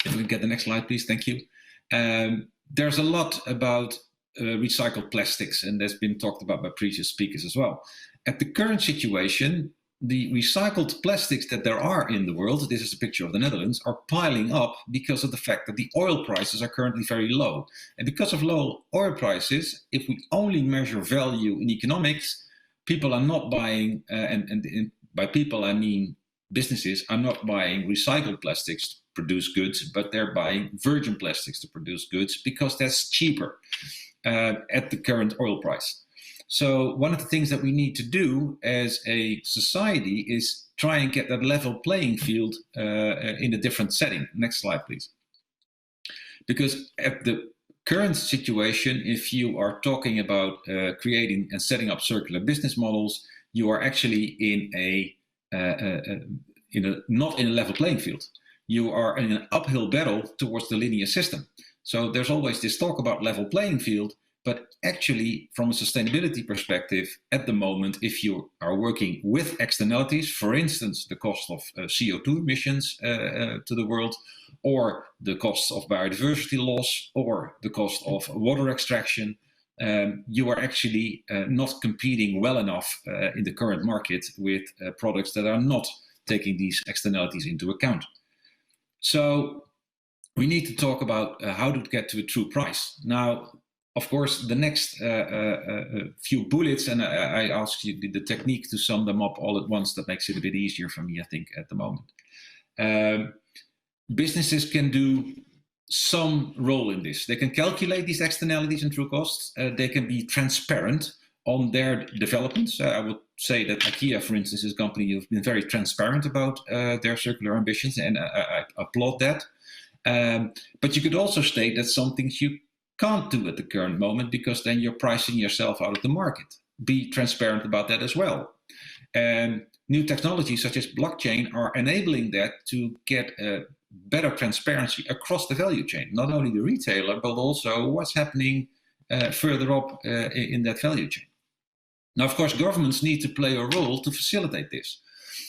If we can get the next slide, please. Thank you. There's a lot about recycled plastics, and that's been talked about by previous speakers as well. At the current situation, the recycled plastics that there are in the world, this is a picture of the Netherlands, are piling up because of the fact that the oil prices are currently very low. And because of low oil prices, if we only measure value in economics, people are not buying, and by people I mean businesses, are not buying recycled plastics to produce goods, but they're buying virgin plastics to produce goods because that's cheaper at the current oil price. So one of the things that we need to do as a society is try and get that level playing field in a different setting. Next slide, please. Because at the current situation, if you are talking about creating and setting up circular business models, you are actually not in a level playing field. You are in an uphill battle towards the linear system. So there's always this talk about level playing field, but actually from a sustainability perspective, at the moment, if you are working with externalities, for instance, the cost of CO2 emissions to the world, or the costs of biodiversity loss, or the cost of water extraction, you are actually not competing well enough in the current market with products that are not taking these externalities into account. So we need to talk about how to get to a true price. Now, of course, the next few bullets, and I ask you the technique to sum them up all at once. That makes it a bit easier for me, I think, at the moment. Businesses can do some role in this. They can calculate these externalities and true costs. They can be transparent on their developments. I would say that IKEA, for instance, is a company who've been very transparent about their circular ambitions, and I applaud that. But you could also state that some things you can't do at the current moment, because then you're pricing yourself out of the market. Be transparent about that as well. New technologies such as blockchain are enabling that to get better transparency across the value chain, not only the retailer, but also what's happening further up in that value chain. Now, of course, governments need to play a role to facilitate this.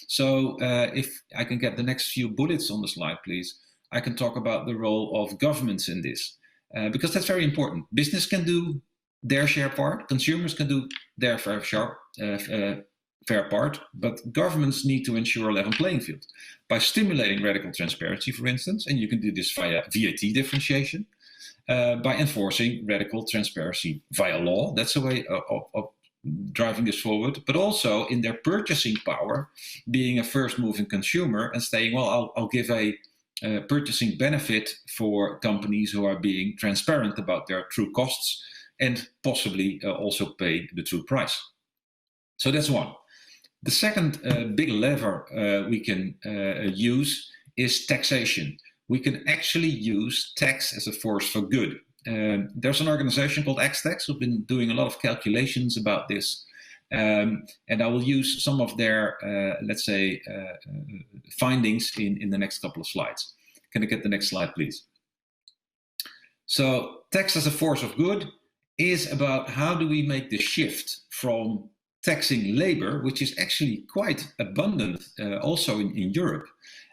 So if I can get the next few bullets on the slide, please, I can talk about the role of governments in this. Because that's very important. Business can do their share part, consumers can do their fair part, but governments need to ensure a level playing field by stimulating radical transparency, for instance, and you can do this via VAT differentiation, by enforcing radical transparency via law. That's a way of driving this forward, but also in their purchasing power, being a first-moving consumer and saying, well, I'll give a purchasing benefit for companies who are being transparent about their true costs and possibly also pay the true price. So that's one. The second big lever we can use is taxation. We can actually use tax as a force for good. There's an organization called XTax who've been doing a lot of calculations about this. And I will use some of their, let's say, findings in the next couple of slides. Can I get the next slide, please? So tax as a force of good is about how do we make the shift from taxing labor, which is actually quite abundant also in Europe,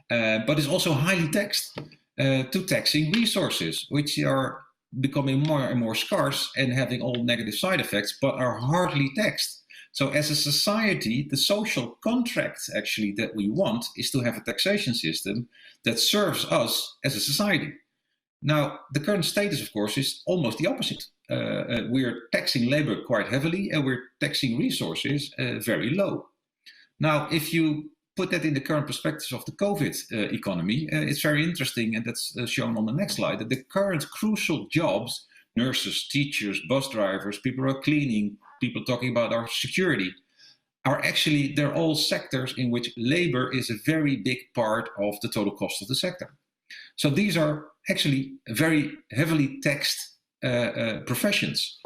but is also highly taxed, to taxing resources, which are becoming more and more scarce and having all negative side effects, but are hardly taxed. So as a society, the social contract actually that we want is to have a taxation system that serves us as a society. Now, the current status, of course, is almost the opposite. We're taxing labor quite heavily and we're taxing resources very low. Now, if you put that in the current perspectives of the COVID economy, it's very interesting, and that's shown on the next slide, that the current crucial jobs, nurses, teachers, bus drivers, people who are cleaning, people talking about our security, are actually, they're all sectors in which labor is a very big part of the total cost of the sector. So these are actually very heavily taxed professions.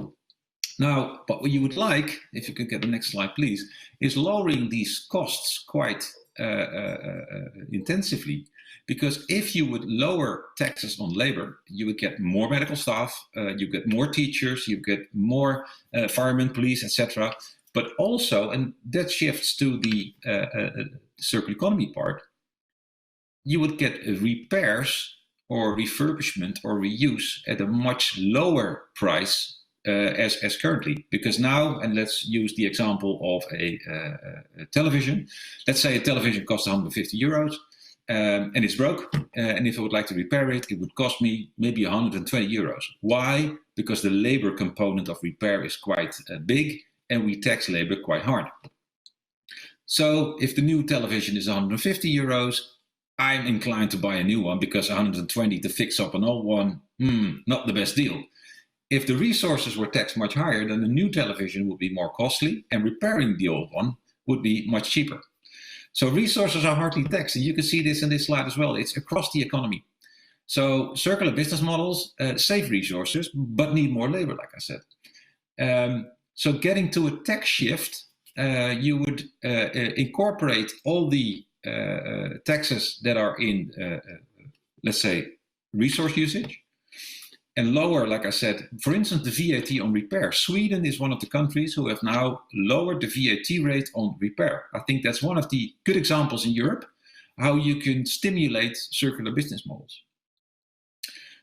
Now, what you would like, if you could get the next slide, please, is lowering these costs quite intensively. Because if you would lower taxes on labor, you would get more medical staff, you get more teachers, you get more firemen, police, etc. But also, and that shifts to the circular economy part, you would get repairs or refurbishment or reuse at a much lower price as currently. Because now, and let's use the example of a television. Let's say a television costs 150 euros. And it's broke, and if I would like to repair it, it would cost me maybe 120 euros. Why? Because the labor component of repair is quite big, and we tax labor quite hard. So if the new television is 150 euros, I'm inclined to buy a new one, because 120 to fix up an old one, not the best deal. If the resources were taxed much higher, then the new television would be more costly, and repairing the old one would be much cheaper. So resources are hardly taxed, and you can see this in this slide as well. It's across the economy. So circular business models save resources, but need more labor, like I said. So getting to a tax shift, you would incorporate all the taxes that are in, let's say, resource usage, and lower, like I said, for instance, the VAT on repair. Sweden is one of the countries who have now lowered the VAT rate on repair. I think that's one of the good examples in Europe, how you can stimulate circular business models.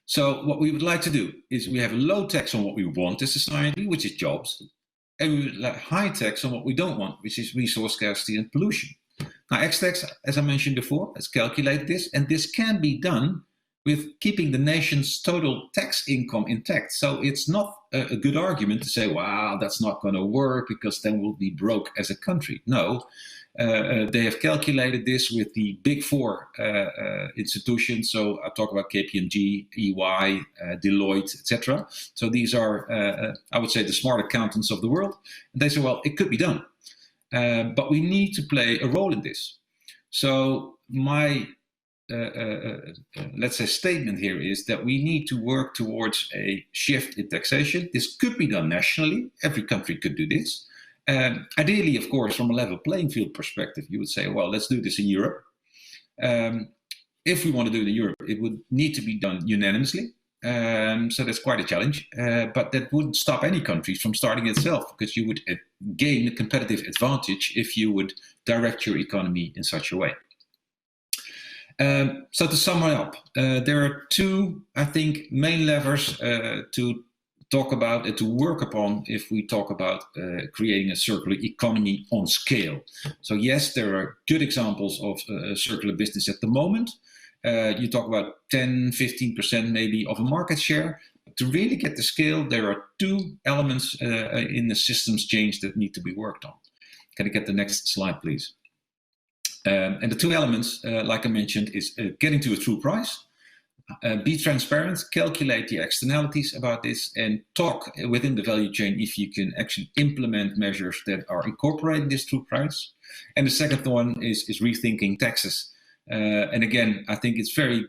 So what we would like to do is we have a low tax on what we want as society, which is jobs, and we would like high tax on what we don't want, which is resource scarcity and pollution. Now, X-Tax, as I mentioned before, has calculated this, and this can be done with keeping the nation's total tax income intact. So it's not a good argument to say, wow, that's not going to work because then we'll be broke as a country. No, they have calculated this with the big four institutions. So I talk about KPMG, EY, Deloitte, etc. So these are, I would say, the smart accountants of the world. And they say, well, it could be done, but we need to play a role in this. So my let's say statement here is that we need to work towards a shift in taxation. This could be done nationally. Every country could do this. Ideally, of course, from a level playing field perspective, you would say, well, let's do this in Europe. If we want to do it in Europe, it would need to be done unanimously. So that's quite a challenge, but that wouldn't stop any countries from starting itself, because you would gain a competitive advantage if you would direct your economy in such a way. So to sum it up, there are two, I think, main levers to talk about and to work upon if we talk about creating a circular economy on scale. So yes, there are good examples of circular business at the moment. You talk about 10, 15% maybe of a market share. But to really get the scale, there are two elements in the systems change that need to be worked on. Can I get the next slide, please? And the two elements, like I mentioned, is getting to a true price, be transparent, calculate the externalities about this, and talk within the value chain if you can actually implement measures that are incorporating this true price. And the second one is rethinking taxes. And again, I think it's very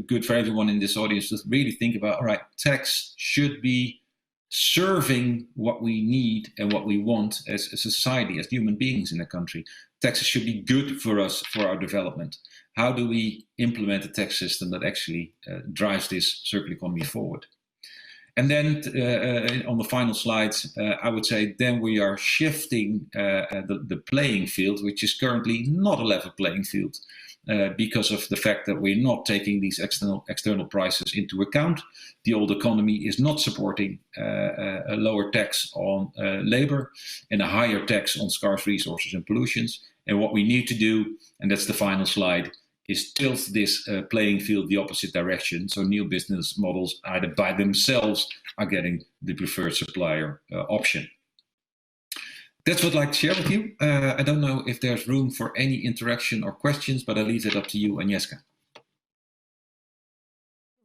good for everyone in this audience to really think about, all right, tax should be serving what we need and what we want as a society, as human beings in a country. Taxes should be good for us, for our development. How do we implement a tax system that actually drives this circular economy forward? And then on the final slides, I would say then we are shifting the playing field, which is currently not a level playing field, because of the fact that we're not taking these external prices into account. The old economy is not supporting a lower tax on labor and a higher tax on scarce resources and pollutions. And what we need to do, and that's the final slide, is tilt this playing field the opposite direction. So new business models either by themselves are getting the preferred supplier option. That's what I'd like to share with you. I don't know if there's room for any interaction or questions, but I leave it up to you, Agnieszka.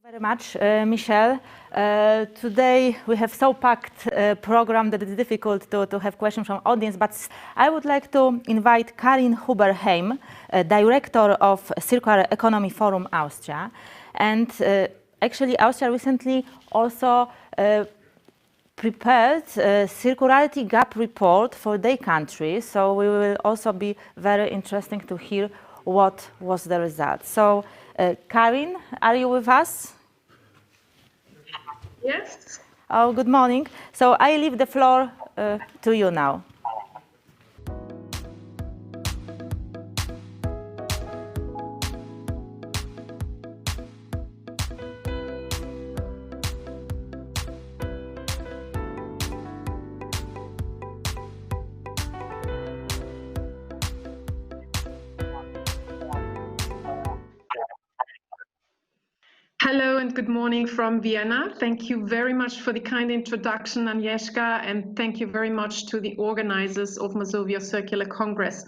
Very much, Michel. Today we have so packed program that it's difficult to have questions from audience, but I would like to invite Karin Huber-Heim, Director of Circular Economy Forum Austria. And actually Austria recently also prepared a circularity gap report for their country. So we will also be very interesting to hear what was the result. So Karin, are you with us? Yes. Oh, good morning. So I leave the floor to you now. Hello and good morning from Vienna. Thank you very much for the kind introduction, Agnieszka, and thank you very much to the organizers of Mazovia Circular Congress.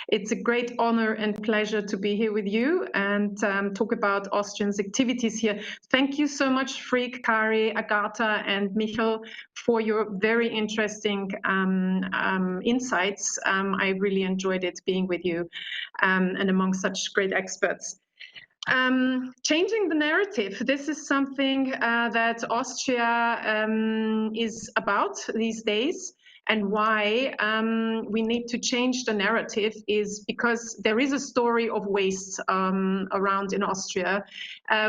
It's a great honor and pleasure to be here with you and talk about Austrian's activities here. Thank you so much, Freek, Kari, Agata, and Michel, for your very interesting insights. I really enjoyed it being with you and among such great experts. Changing the narrative. This is something that Austria is about these days, and why we need to change the narrative is because there is a story of waste around in Austria.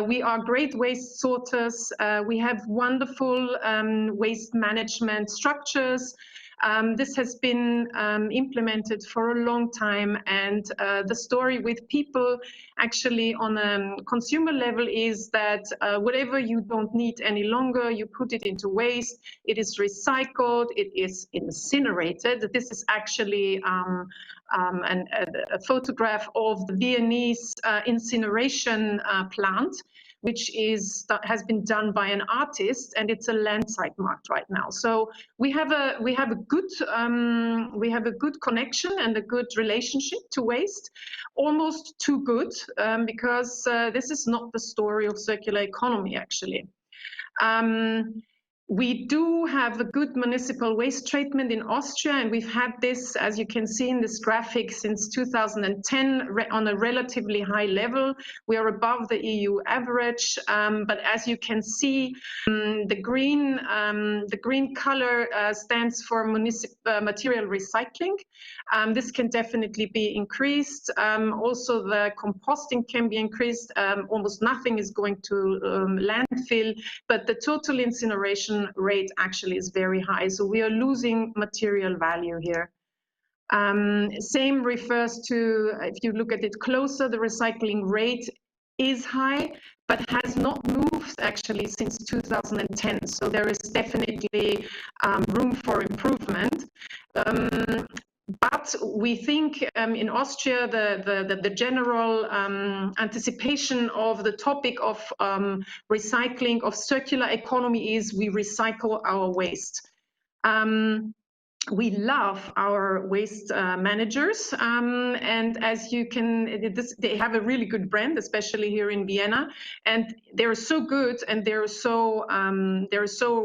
We are great waste sorters. We have wonderful waste management structures. This has been implemented for a long time, and the story with people actually on a consumer level is that whatever you don't need any longer, you put it into waste, it is recycled, it is incinerated. This is actually a photograph of the Viennese incineration plant, which has been done by an artist, and it's a landsite marked right now. So we have a good connection and a good relationship to waste, almost too good, because this is not the story of circular economy actually. We do have a good municipal waste treatment in Austria, and we've had this, as you can see in this graphic, since 2010 on a relatively high level. We are above the EU average, but as you can see, the green color stands for material recycling. This can definitely be increased. Also, the composting can be increased. Almost nothing is going to landfill, but the total incineration rate actually is very high. So we are losing material value here. Same refers to, if you look at it closer, the recycling rate is high, but has not moved actually since 2010. So there is definitely room for improvement. But we think in Austria, the general anticipation of the topic of recycling, of circular economy, is we recycle our waste. We love our waste managers, and as you can, they have a really good brand, especially here in Vienna, and they're so good, and they're so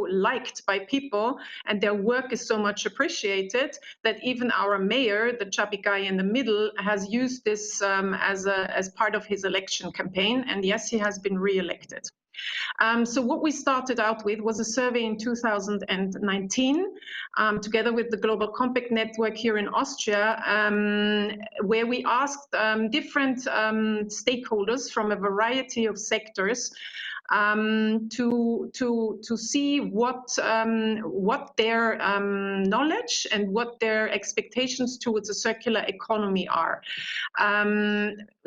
liked by people, and their work is so much appreciated that even our mayor, the chubby guy in the middle, has used this as part of his election campaign, and yes, he has been re-elected. So what we started out with was a survey in 2019, together with the Global Compact Network here in Austria, where we asked different stakeholders from a variety of sectors to see what their knowledge and what their expectations towards a circular economy are.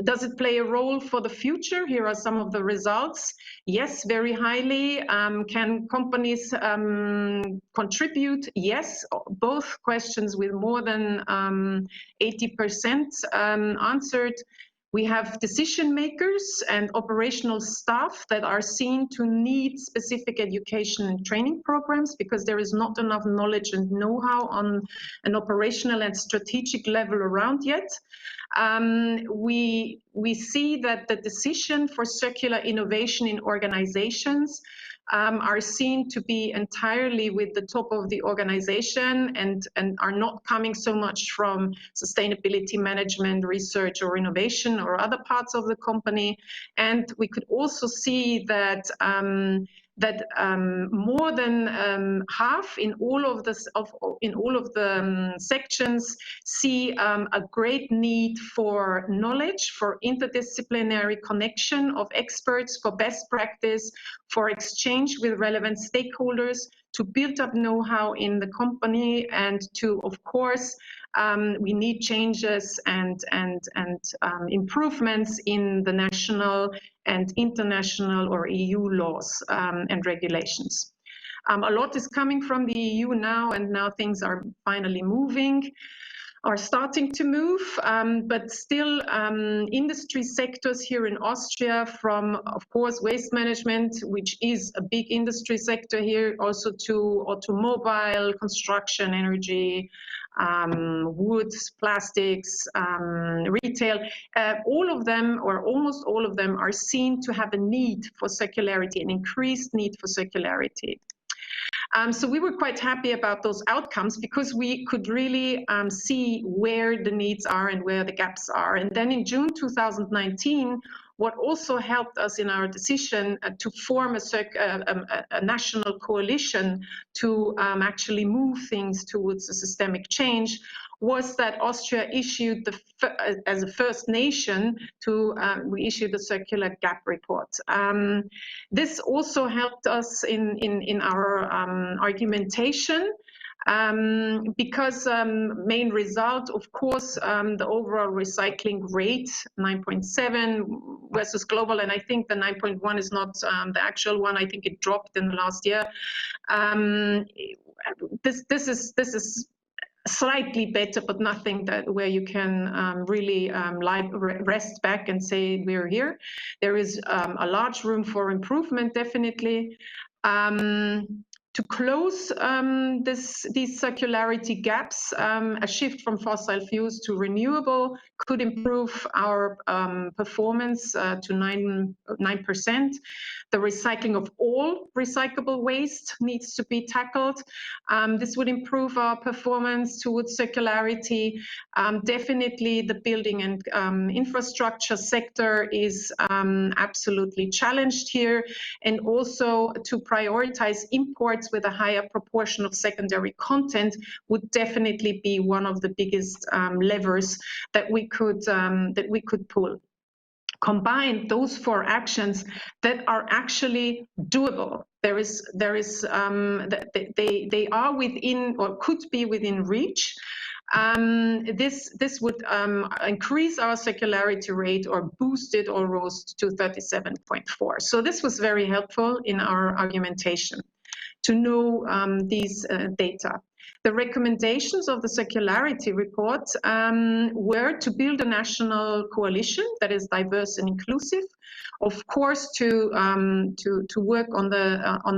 Does it play a role for the future? Here are some of the results. Yes, very highly. Can companies contribute? Yes, both questions with more than 80% answered. We have decision makers and operational staff that are seen to need specific education and training programs because there is not enough knowledge and know-how on an operational and strategic level around yet. We see that the decision for circular innovation in organizations are seen to be entirely with the top of the organization and are not coming so much from sustainability management, research or innovation or other parts of the company. And we could also see that more than half in all of the sections see a great need for knowledge, for interdisciplinary connection of experts, for best practice, for exchange with relevant stakeholders, to build up know-how in the company, and to, of course, we need changes and improvements in the national and international or EU laws and regulations. A lot is coming from the EU now, and now things are finally moving, are starting to move, but still industry sectors here in Austria, from, of course, waste management, which is a big industry sector here, also to automobile, construction, energy, woods, plastics, retail, all of them, or almost all of them, are seen to have a need for circularity, an increased need for circularity. So we were quite happy about those outcomes because we could really see where the needs are and where the gaps are. And then in June 2019, what also helped us in our decision to form a national coalition to actually move things towards a systemic change was that Austria issued, as a first nation, we issued a circular gap report. This also helped us in our argumentation. Because main result, of course, the overall recycling rate, 9.7 versus global, and I think the 9.1 is not the actual one. I think it dropped in the last year. This is slightly better, but nothing that where you can really rest back and say we're here. There is a large room for improvement, definitely. To close these circularity gaps, a shift from fossil fuels to renewable could improve our performance to 9%. The recycling of all recyclable waste needs to be tackled. This would improve our performance towards circularity. Definitely the building and infrastructure sector is absolutely challenged here, and also to prioritize imports with a higher proportion of secondary content would definitely be one of the biggest levers that we could pull. Combine those four actions that are actually doable. They are within or could be within reach. This would increase our circularity rate or boost it or rose to 37.4. So this was very helpful in our argumentation to know these data. The recommendations of the circularity report were to build a national coalition that is diverse and inclusive, of course, to work on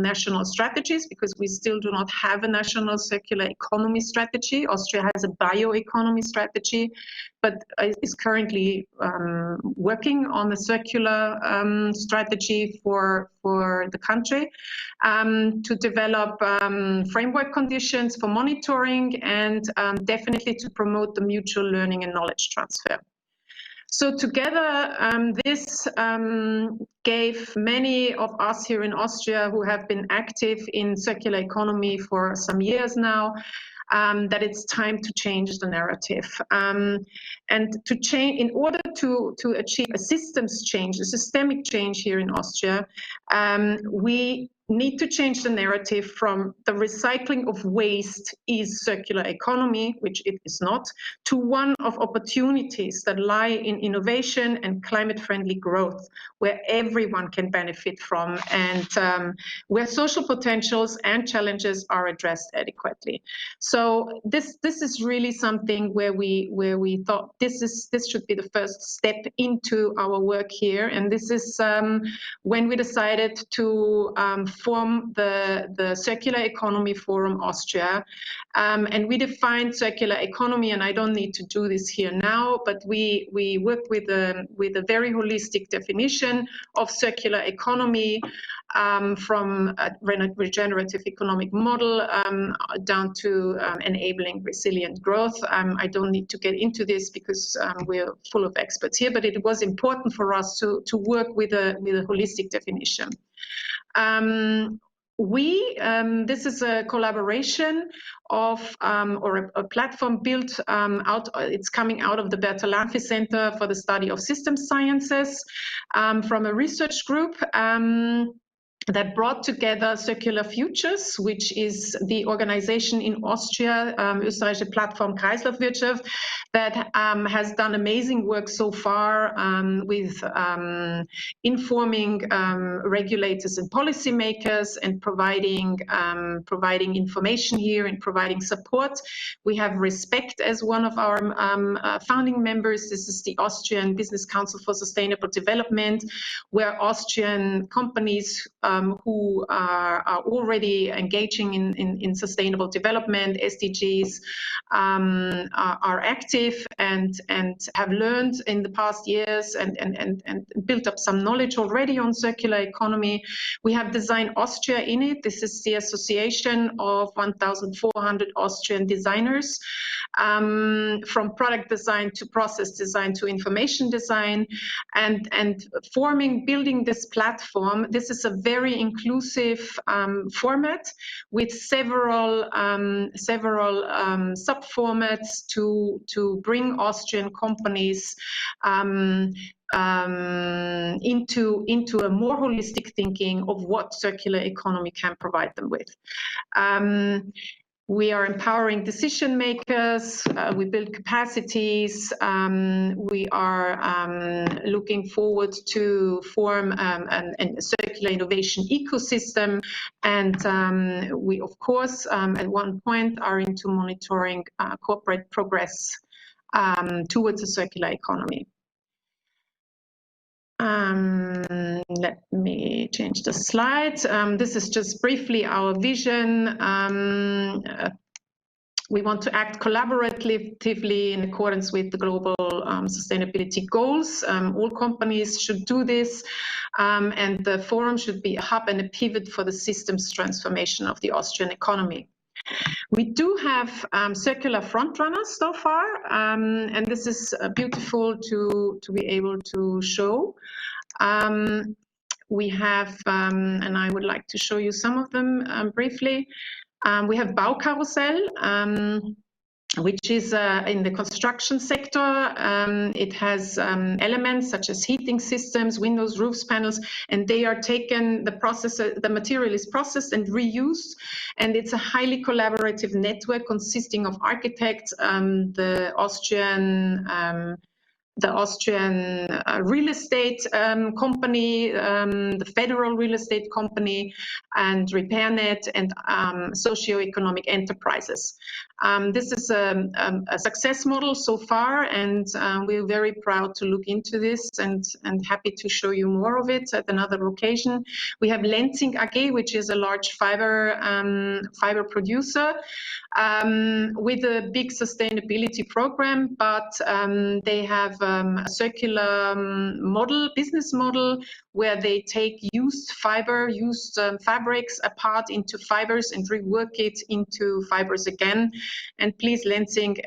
national strategies, because we still do not have a national circular economy strategy. Austria has a bioeconomy strategy, but is currently working on a circular strategy for the country, to develop framework conditions for monitoring, and definitely to promote the mutual learning and knowledge transfer. So together, this gave many of us here in Austria who have been active in circular economy for some years now, that it's time to change the narrative. And to change, in order to achieve a systems change, a systemic change here in Austria, we need to change the narrative from the recycling of waste is circular economy, which it is not, to one of opportunities that lie in innovation and climate-friendly growth, where everyone can benefit from, and where social potentials and challenges are addressed adequately. So this is really something where we thought this should be the first step into our work here, and this is when we decided to form the Circular Economy Forum Austria, and we defined circular economy, and I don't need to do this here now, but we worked with a very holistic definition of circular economy, from a regenerative economic model down to enabling resilient growth. I don't need to get into this because we're full of experts here, but it was important for us to work with a holistic definition. This is a collaboration of, or a platform built out, it's coming out of the Bertalanffy Center for the Study of System Sciences, from a research group that brought together Circular Futures, which is the organization in Austria, Österreichische Plattform Kreislaufwirtschaft, that has done amazing work so far with informing regulators and policymakers and providing information here and providing support. We have Respect as one of our founding members. This is the Austrian Business Council for Sustainable Development, where Austrian companies who are already engaging in sustainable development, SDGs, are active and have learned in the past years and built up some knowledge already on circular economy. We have Design Austria in it. This is the association of 1,400 Austrian designers, from product design to process design to information design, and building this platform. This is a very inclusive format with several sub-formats to bring Austrian companies into a more holistic thinking of what circular economy can provide them with. We are empowering decision makers, we build capacities, we are looking forward to form a circular innovation ecosystem, and we of course at one point are into monitoring corporate progress towards a circular economy. Let me change the slide. This is just briefly our vision. We want to act collaboratively in accordance with the global sustainability goals. All companies should do this, and the forum should be a hub and a pivot for the systems transformation of the Austrian economy. We do have circular frontrunners so far, and this is beautiful to be able to show. We have, and I would like to show you some of them briefly. We have Baukarussell, which is in the construction sector. It has elements such as heating systems, windows, roofs, panels, and they are taken, the material is processed and reused, and it's a highly collaborative network consisting of architects, the Austrian real estate company, the federal real estate company, and RepairNet, and socio-economic enterprises. This is a success model so far, and we're very proud to look into this and happy to show you more of it at another occasion. We have Lenzing AG, which is a large fiber producer with a big sustainability program, but they have a circular business model where they take used fabrics apart into fibers and rework it into fibers again. And please, Lenzing,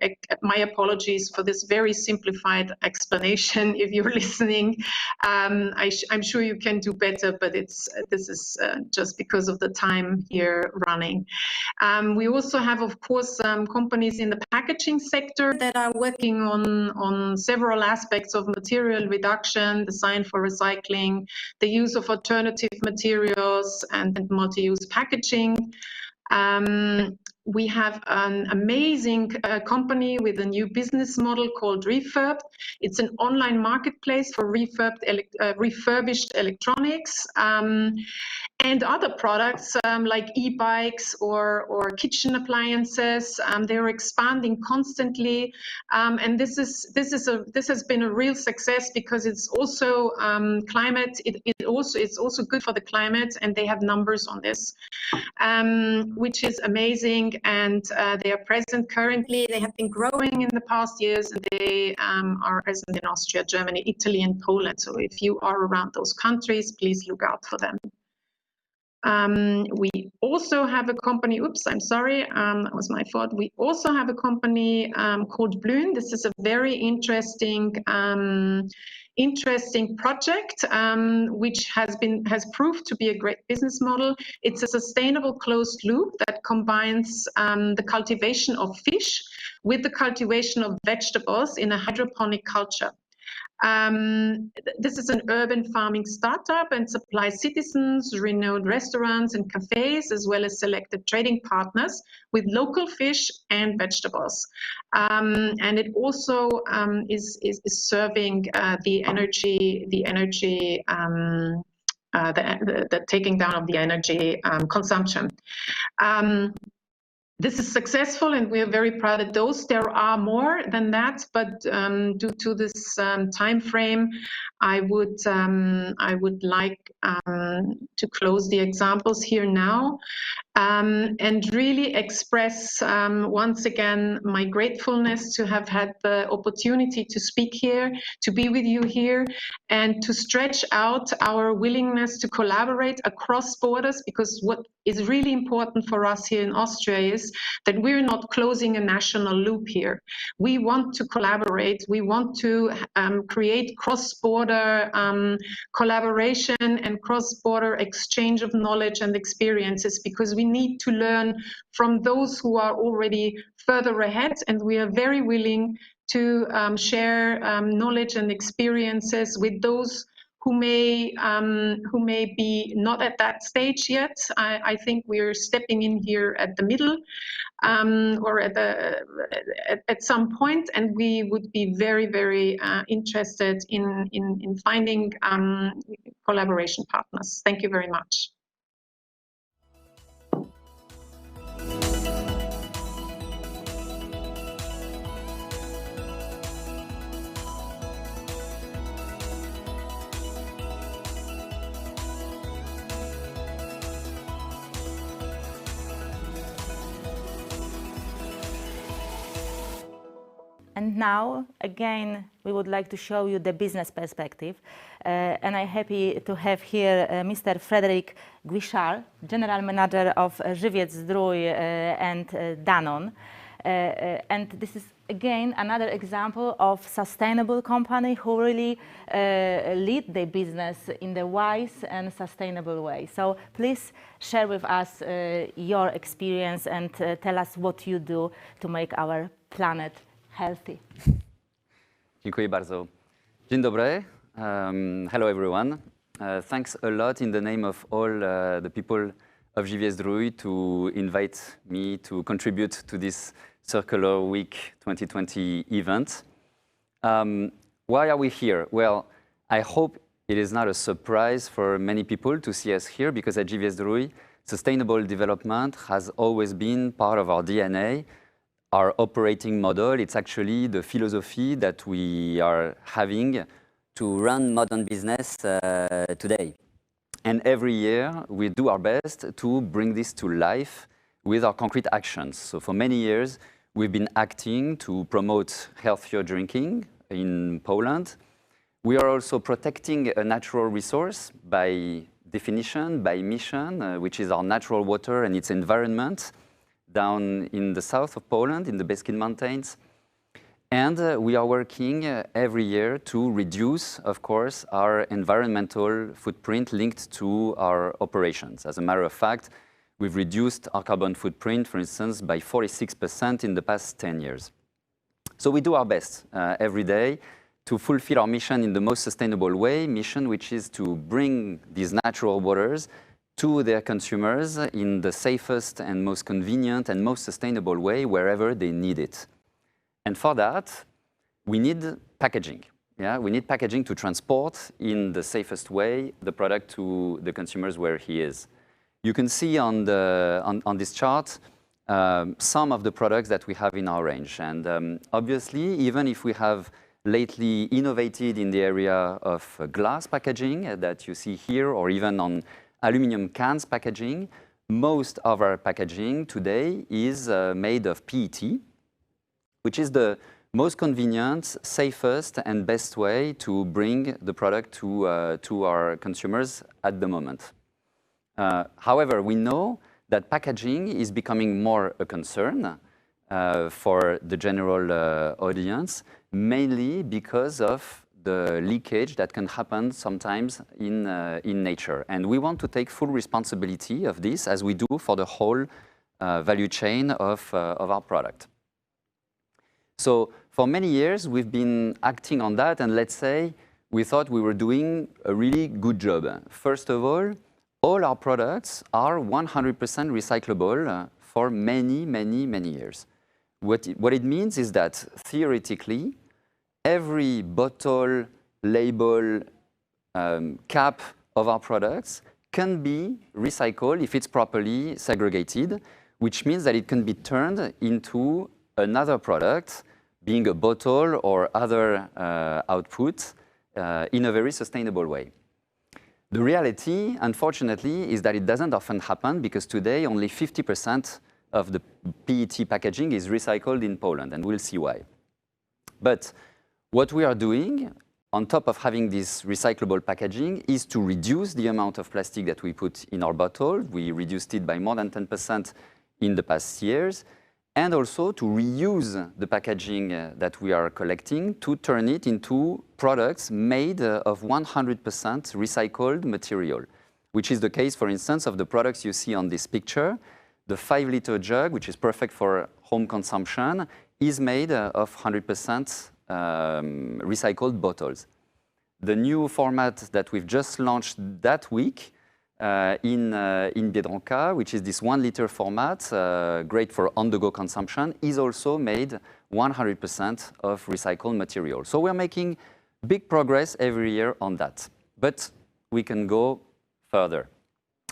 my apologies for this very simplified explanation if you're listening. I'm sure you can do better, but this is just because of the time here running. We also have, of course, companies in the packaging sector that are working on several aspects of material reduction, design for recycling, the use of alternative materials, and multi-use packaging. We have an amazing company with a new business model called Refurb. It's an online marketplace for refurbished electronics and other products like e-bikes or kitchen appliances. They're expanding constantly, and this has been a real success because it's also climate. It's also good for the climate, and they have numbers on this, which is amazing. And they are present currently. They have been growing in the past years, and they are present in Austria, Germany, Italy, and Poland. So if you are around those countries, please look out for them. We also have a company, oops, I'm sorry, that was my fault. We also have a company called Blün. This is a very interesting project, which has proved to be a great business model. It's a sustainable closed loop that combines the cultivation of fish with the cultivation of vegetables in a hydroponic culture. This is an urban farming startup and supplies citizens, renowned restaurants and cafes, as well as selected trading partners with local fish and vegetables. And it also is serving the taking down of the energy consumption. This is successful, and we are very proud of those. There are more than that, but due to this time frame, I would like to close the examples here now, and really express once again my gratefulness to have had the opportunity to speak here, to be with you here, and to stretch out our willingness to collaborate across borders, because what is really important for us here in Austria is that we're not closing a national loop here. We want to collaborate. We want to create cross-border collaboration and cross-border exchange of knowledge and experiences, because we need to learn from those who are already further ahead, and we are very willing to share knowledge and experiences with those who may be not at that stage yet. I think we're stepping in here at the middle, or at some point, and we would be very, very interested in finding collaboration partners. Thank you very much. And now, again, we would like to show you the business perspective. And I'm happy to have here Mr. Frederic Guichard, General Manager of Żywiec, Zdrój and Danone. And this is, again, another example of sustainable company who really lead their business in the wise and sustainable way. So please share with us your experience and tell us what you do to make our planet healthy. Dziękuję bardzo. Dzień dobry. Hello everyone. Thanks a lot in the name of all the people of Żywiec Zdrój to invite me to contribute to this Circular Week 2020 event. Why are we here? Well, I hope it is not a surprise for many people to see us here, because at Żywiec Zdrój, sustainable development has always been part of our DNA. Our operating model, it's actually the philosophy that we are having to run modern business today. And every year we do our best to bring this to life with our concrete actions. So for many years we've been acting to promote healthier drinking in Poland. We are also protecting a natural resource by definition, by mission, which is our natural water and its environment, down in the south of Poland, in the Beskid Mountains. And we are working every year to reduce, of course, our environmental footprint linked to our operations. As a matter of fact, we've reduced our carbon footprint, for instance, by 46% in the past 10 years. So we do our best every day to fulfill our mission in the most sustainable way, mission which is to bring these natural waters to their consumers in the safest and most convenient and most sustainable way wherever they need it. And for that, we need packaging. Yeah? We need packaging to transport in the safest way the product to the consumers where he is. You can see on this chart some of the products that we have in our range. And obviously, even if we have lately innovated in the area of glass packaging that you see here, or even on aluminum cans packaging, most of our packaging today is made of PET, which is the most convenient, safest, and best way to bring the product to our consumers at the moment. However, we know that packaging is becoming more a concern for the general audience, mainly because of the leakage that can happen sometimes in nature. And we want to take full responsibility of this, as we do for the whole value chain of our product. So for many years, we've been acting on that, and let's say we thought we were doing a really good job. First of all our products are 100% recyclable for many, many, many years. What it means is that theoretically, every bottle, label, cap of our products can be recycled if it's properly segregated, which means that it can be turned into another product, being a bottle or other output, in a very sustainable way. The reality, unfortunately, is that it doesn't often happen, because today only 50% of the PET packaging is recycled in Poland, and we'll see why. But what we are doing, on top of having this recyclable packaging, is to reduce the amount of plastic that we put in our bottle. We reduced it by more than 10% in the past years, and also to reuse the packaging that we are collecting to turn it into products made of 100% recycled material, which is the case, for instance, of the products you see on this picture. The 5-liter jug, which is perfect for home consumption, is made of 100% recycled bottles. the new format that we've just launched that week in Biedronka, which is this 1 liter format, great for on-the-go consumption, is also made 100% of recycled material. So we're making big progress every year on that. But we can go further.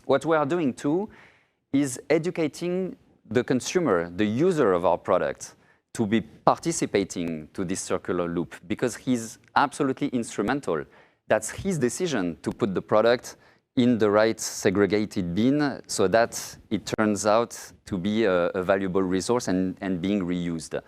What we are doing too is educating the consumer, the user of our product, to be participating to this circular loop, because he's absolutely instrumental. That's his decision to put the product in the right segregated bin so that it turns out to be a valuable resource and being reused.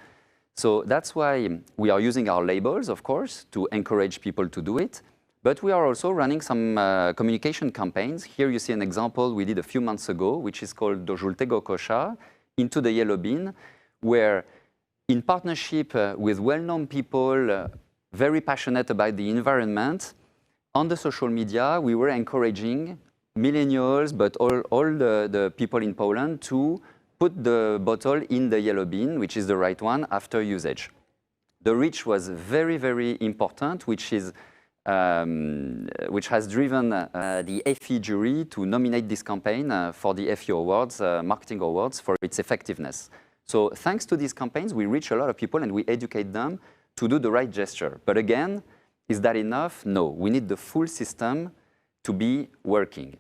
So that's why we are using our labels, of course, to encourage people to do it. But we are also running some communication campaigns. Here you see an example we did a few months ago, which is called Do Żółtego Kosza, Into the Yellow Bin, where in partnership with well-known people, very passionate about the environment, on the social media, we were encouraging millennials, but all the people in Poland to put the bottle in the yellow bin, which is the right one, after usage. The reach was very, very important, which has driven the FE jury to nominate this campaign for the FE Awards, Marketing Awards, for its effectiveness. So thanks to these campaigns, we reach a lot of people and we educate them to do the right gesture. But again, is that enough? No, we need the full system to be working.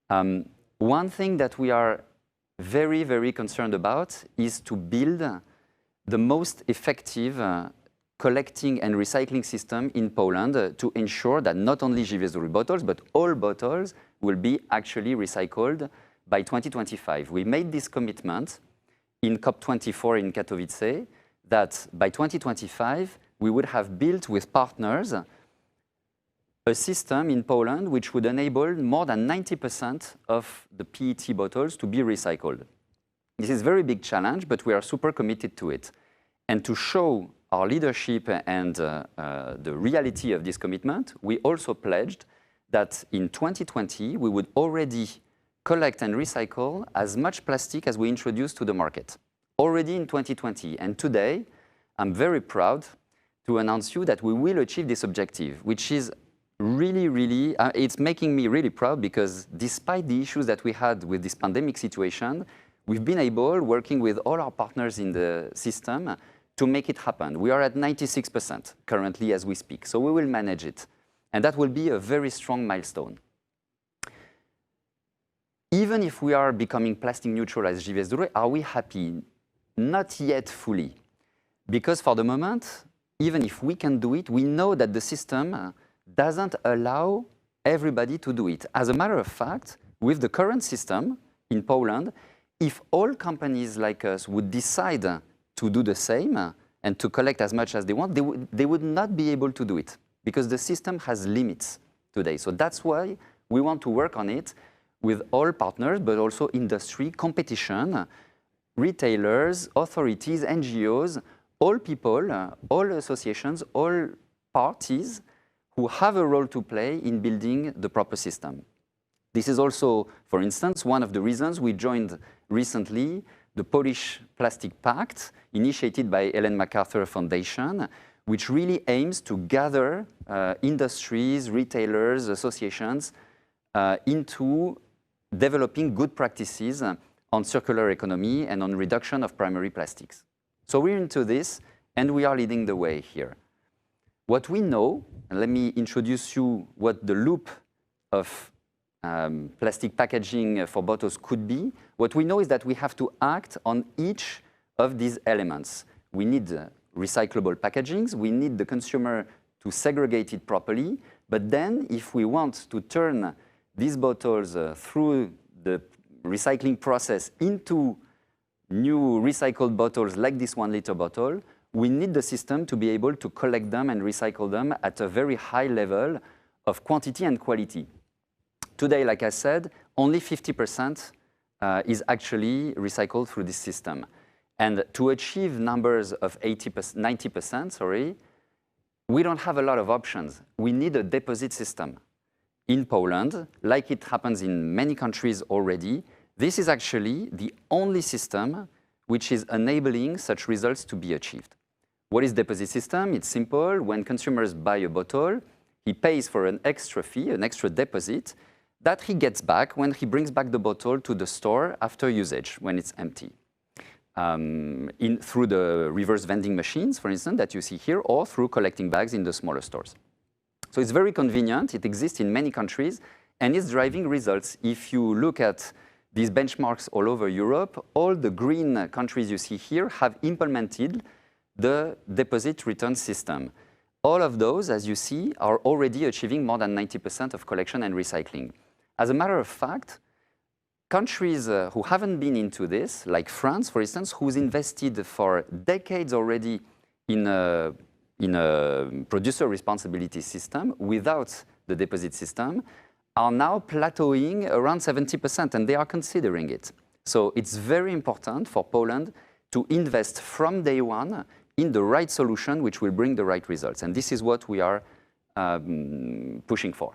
One thing that we are very, very concerned about is to build the most effective collecting and recycling system in Poland to ensure that not only Żywiec Zdrój bottles, but all bottles will be actually recycled by 2025. We made this commitment in COP24 in Katowice that by 2025, we would have built with partners a system in Poland which would enable more than 90% of the PET bottles to be recycled. This is a very big challenge, but we are super committed to it. And to show our leadership and the reality of this commitment, we also pledged that in 2020, we would already collect and recycle as much plastic as we introduced to the market, already in 2020. And today, I'm very proud to announce you that we will achieve this objective, which is really, it's making me really proud, because despite the issues that we had with this pandemic situation, we've been able, working with all our partners in the system, to make it happen. We are at 96% currently as we speak, so we will manage it. And that will be a very strong milestone. Even if we are becoming plastic neutral as Żywiec Zdrój, are we happy? Not yet fully. Because for the moment, even if we can do it, we know that the system doesn't allow everybody to do it. As a matter of fact, with the current system in Poland, if all companies like us would decide to do the same and to collect as much as they want, they would not be able to do it, because the system has limits today. So that's why we want to work on it with all partners, but also industry, competition, retailers, authorities, NGOs, all people, all associations, all parties who have a role to play in building the proper system. This is also, for instance, one of the reasons we joined recently the Polish Plastic Pact, initiated by Ellen MacArthur Foundation, which really aims to gather industries, retailers, associations into developing good practices on circular economy and on reduction of primary plastics. So we're into this, and we are leading the way here. What we know, and let me introduce you what the loop of plastic packaging for bottles could be. What we know is that we have to act on each of these elements. We need recyclable packagings, we need the consumer to segregate it properly, but then if we want to turn these bottles through the recycling process into new recycled bottles like this 1 liter bottle, we need the system to be able to collect them and recycle them at a very high level of quantity and quality. Today, like I said, only 50% is actually recycled through this system. And to achieve numbers of 90%, we don't have a lot of options. We need a deposit system. In Poland, like it happens in many countries already, this is actually the only system which is enabling such results to be achieved. What is deposit system? It's simple. When consumers buy a bottle, he pays for an extra fee, an extra deposit, that he gets back when he brings back the bottle to the store after usage, when it's empty. Through the reverse vending machines, for instance, that you see here, or through collecting bags in the smaller stores. So it's very convenient. It exists in many countries, and it's driving results. If you look at these benchmarks all over Europe, all the green countries you see here have implemented the deposit return system. All of those, as you see, are already achieving more than 90% of collection and recycling. As a matter of fact, countries who haven't been into this, like France, for instance, who's invested for decades already in a producer responsibility system without the deposit system, are now plateauing around 70%, and they are considering it. So it's very important for Poland to invest from day one in the right solution, which will bring the right results. And this is what we are pushing for.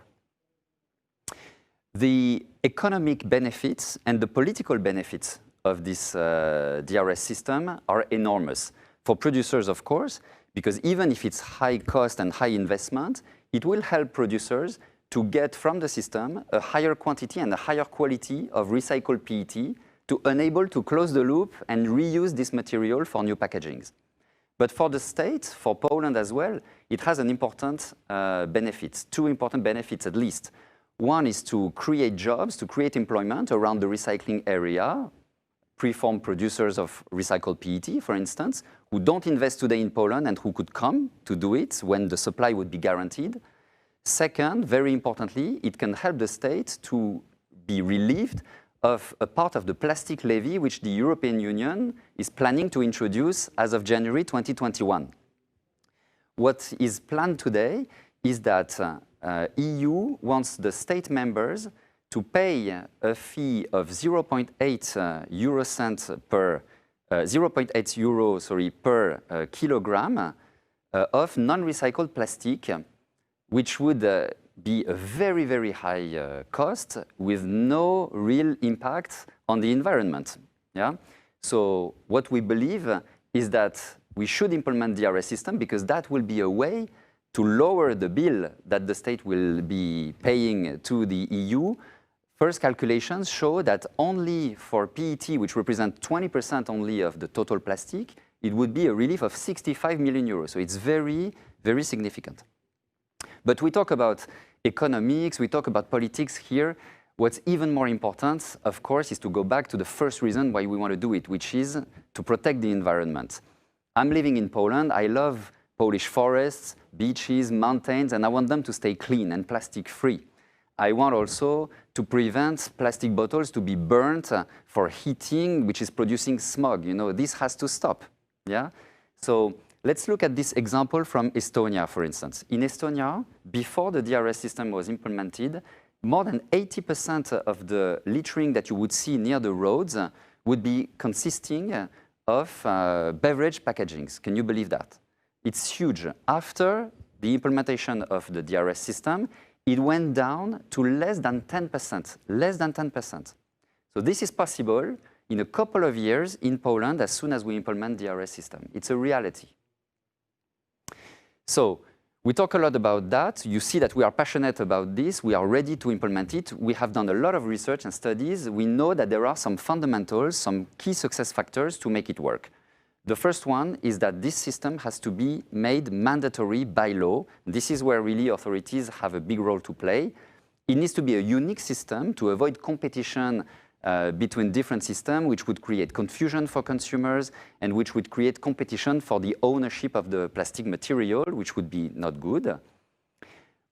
The economic benefits and the political benefits of this DRS system are enormous. For producers, of course, because even if it's high cost and high investment, it will help producers to get from the system a higher quantity and a higher quality of recycled PET to enable to close the loop and reuse this material for new packagings. But for the state, for Poland as well, it has an important benefit, two important benefits at least. One is to create jobs, to create employment around the recycling area, preformed producers of recycled PET, for instance, who don't invest today in Poland and who could come to do it when the supply would be guaranteed. Second, very importantly, it can help the state to be relieved of a part of the plastic levy which the European Union is planning to introduce as of January 2021. What is planned today is that EU wants the state members to pay a fee of 0.8 euro per kilogram of non-recycled plastic, which would be a very, very high cost with no real impact on the environment. Yeah? So what we believe is that we should implement the DRS system because that will be a way to lower the bill that the state will be paying to the EU. First calculations show that only for PET, which represents 20% only of the total plastic, it would be a relief of 65 million euros. So it's very, very significant. But we talk about economics, we talk about politics here. What's even more important, of course, is to go back to the first reason why we want to do it, which is to protect the environment. I'm living in Poland. I love Polish forests, beaches, mountains, and I want them to stay clean and plastic-free. I want also to prevent plastic bottles to be burnt for heating, which is producing smog. You know, this has to stop. Yeah? So let's look at this example from Estonia, for instance. In Estonia, before the DRS system was implemented, more than 80% of the littering that you would see near the roads would be consisting of beverage packagings. Can you believe that? It's huge. After the implementation of the DRS system, it went down to less than 10%, less than 10%. So this is possible in a couple of years in Poland as soon as we implement the DRS system. It's a reality. So we talk a lot about that. You see that we are passionate about this. We are ready to implement it. We have done a lot of research and studies. We know that there are some fundamentals, some key success factors to make it work. The first one is that this system has to be made mandatory by law. This is where really authorities have a big role to play. It needs to be a unique system to avoid competition between different systems, which would create confusion for consumers and which would create competition for the ownership of the plastic material, which would be not good.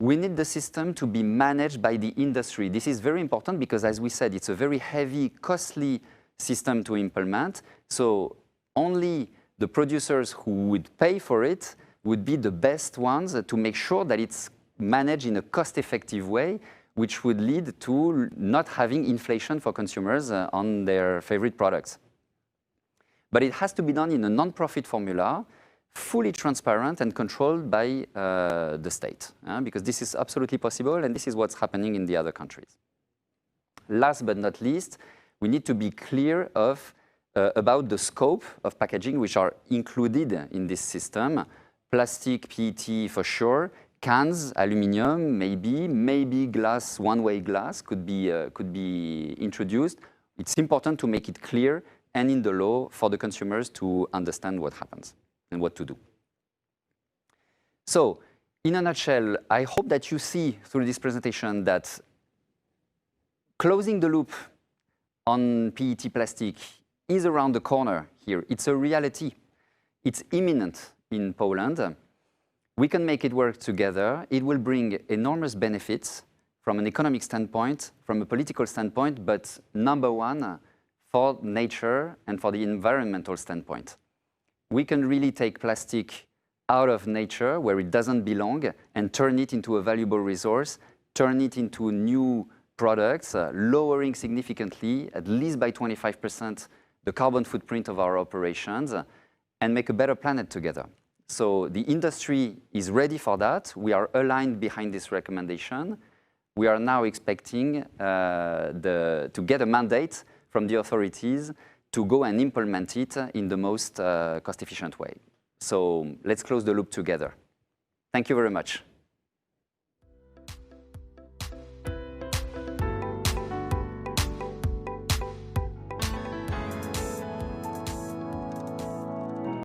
We need the system to be managed by the industry. This is very important because, as we said, it's a very heavy, costly system to implement. So only the producers who would pay for it would be the best ones to make sure that it's managed in a cost-effective way, which would lead to not having inflation for consumers on their favorite products. But it has to be done in a non-profit formula, fully transparent and controlled by the state, because this is absolutely possible, and this is what's happening in the other countries. Last but not least, we need to be clear about the scope of packaging which are included in this system. Plastic, PET for sure, Cans, aluminium, maybe glass, one-way glass could be introduced. It's important to make it clear and in the law for the consumers to understand what happens and what to do. So, in a nutshell, I hope that you see through this presentation that closing the loop on PET plastic is around the corner here. It's a reality. It's imminent in Poland. We can make it work together. It will bring enormous benefits from an economic standpoint, from a political standpoint, but number one, for nature and for the environmental standpoint. We can really take plastic out of nature where it doesn't belong and turn it into a valuable resource, turn it into new products, lowering significantly, at least by 25%, the carbon footprint of our operations, and make a better planet together. So the industry is ready for that. We are aligned behind this recommendation. We are now expecting to get a mandate from the authorities to go and implement it in the most cost-efficient way. So let's close the loop together. Thank you very much.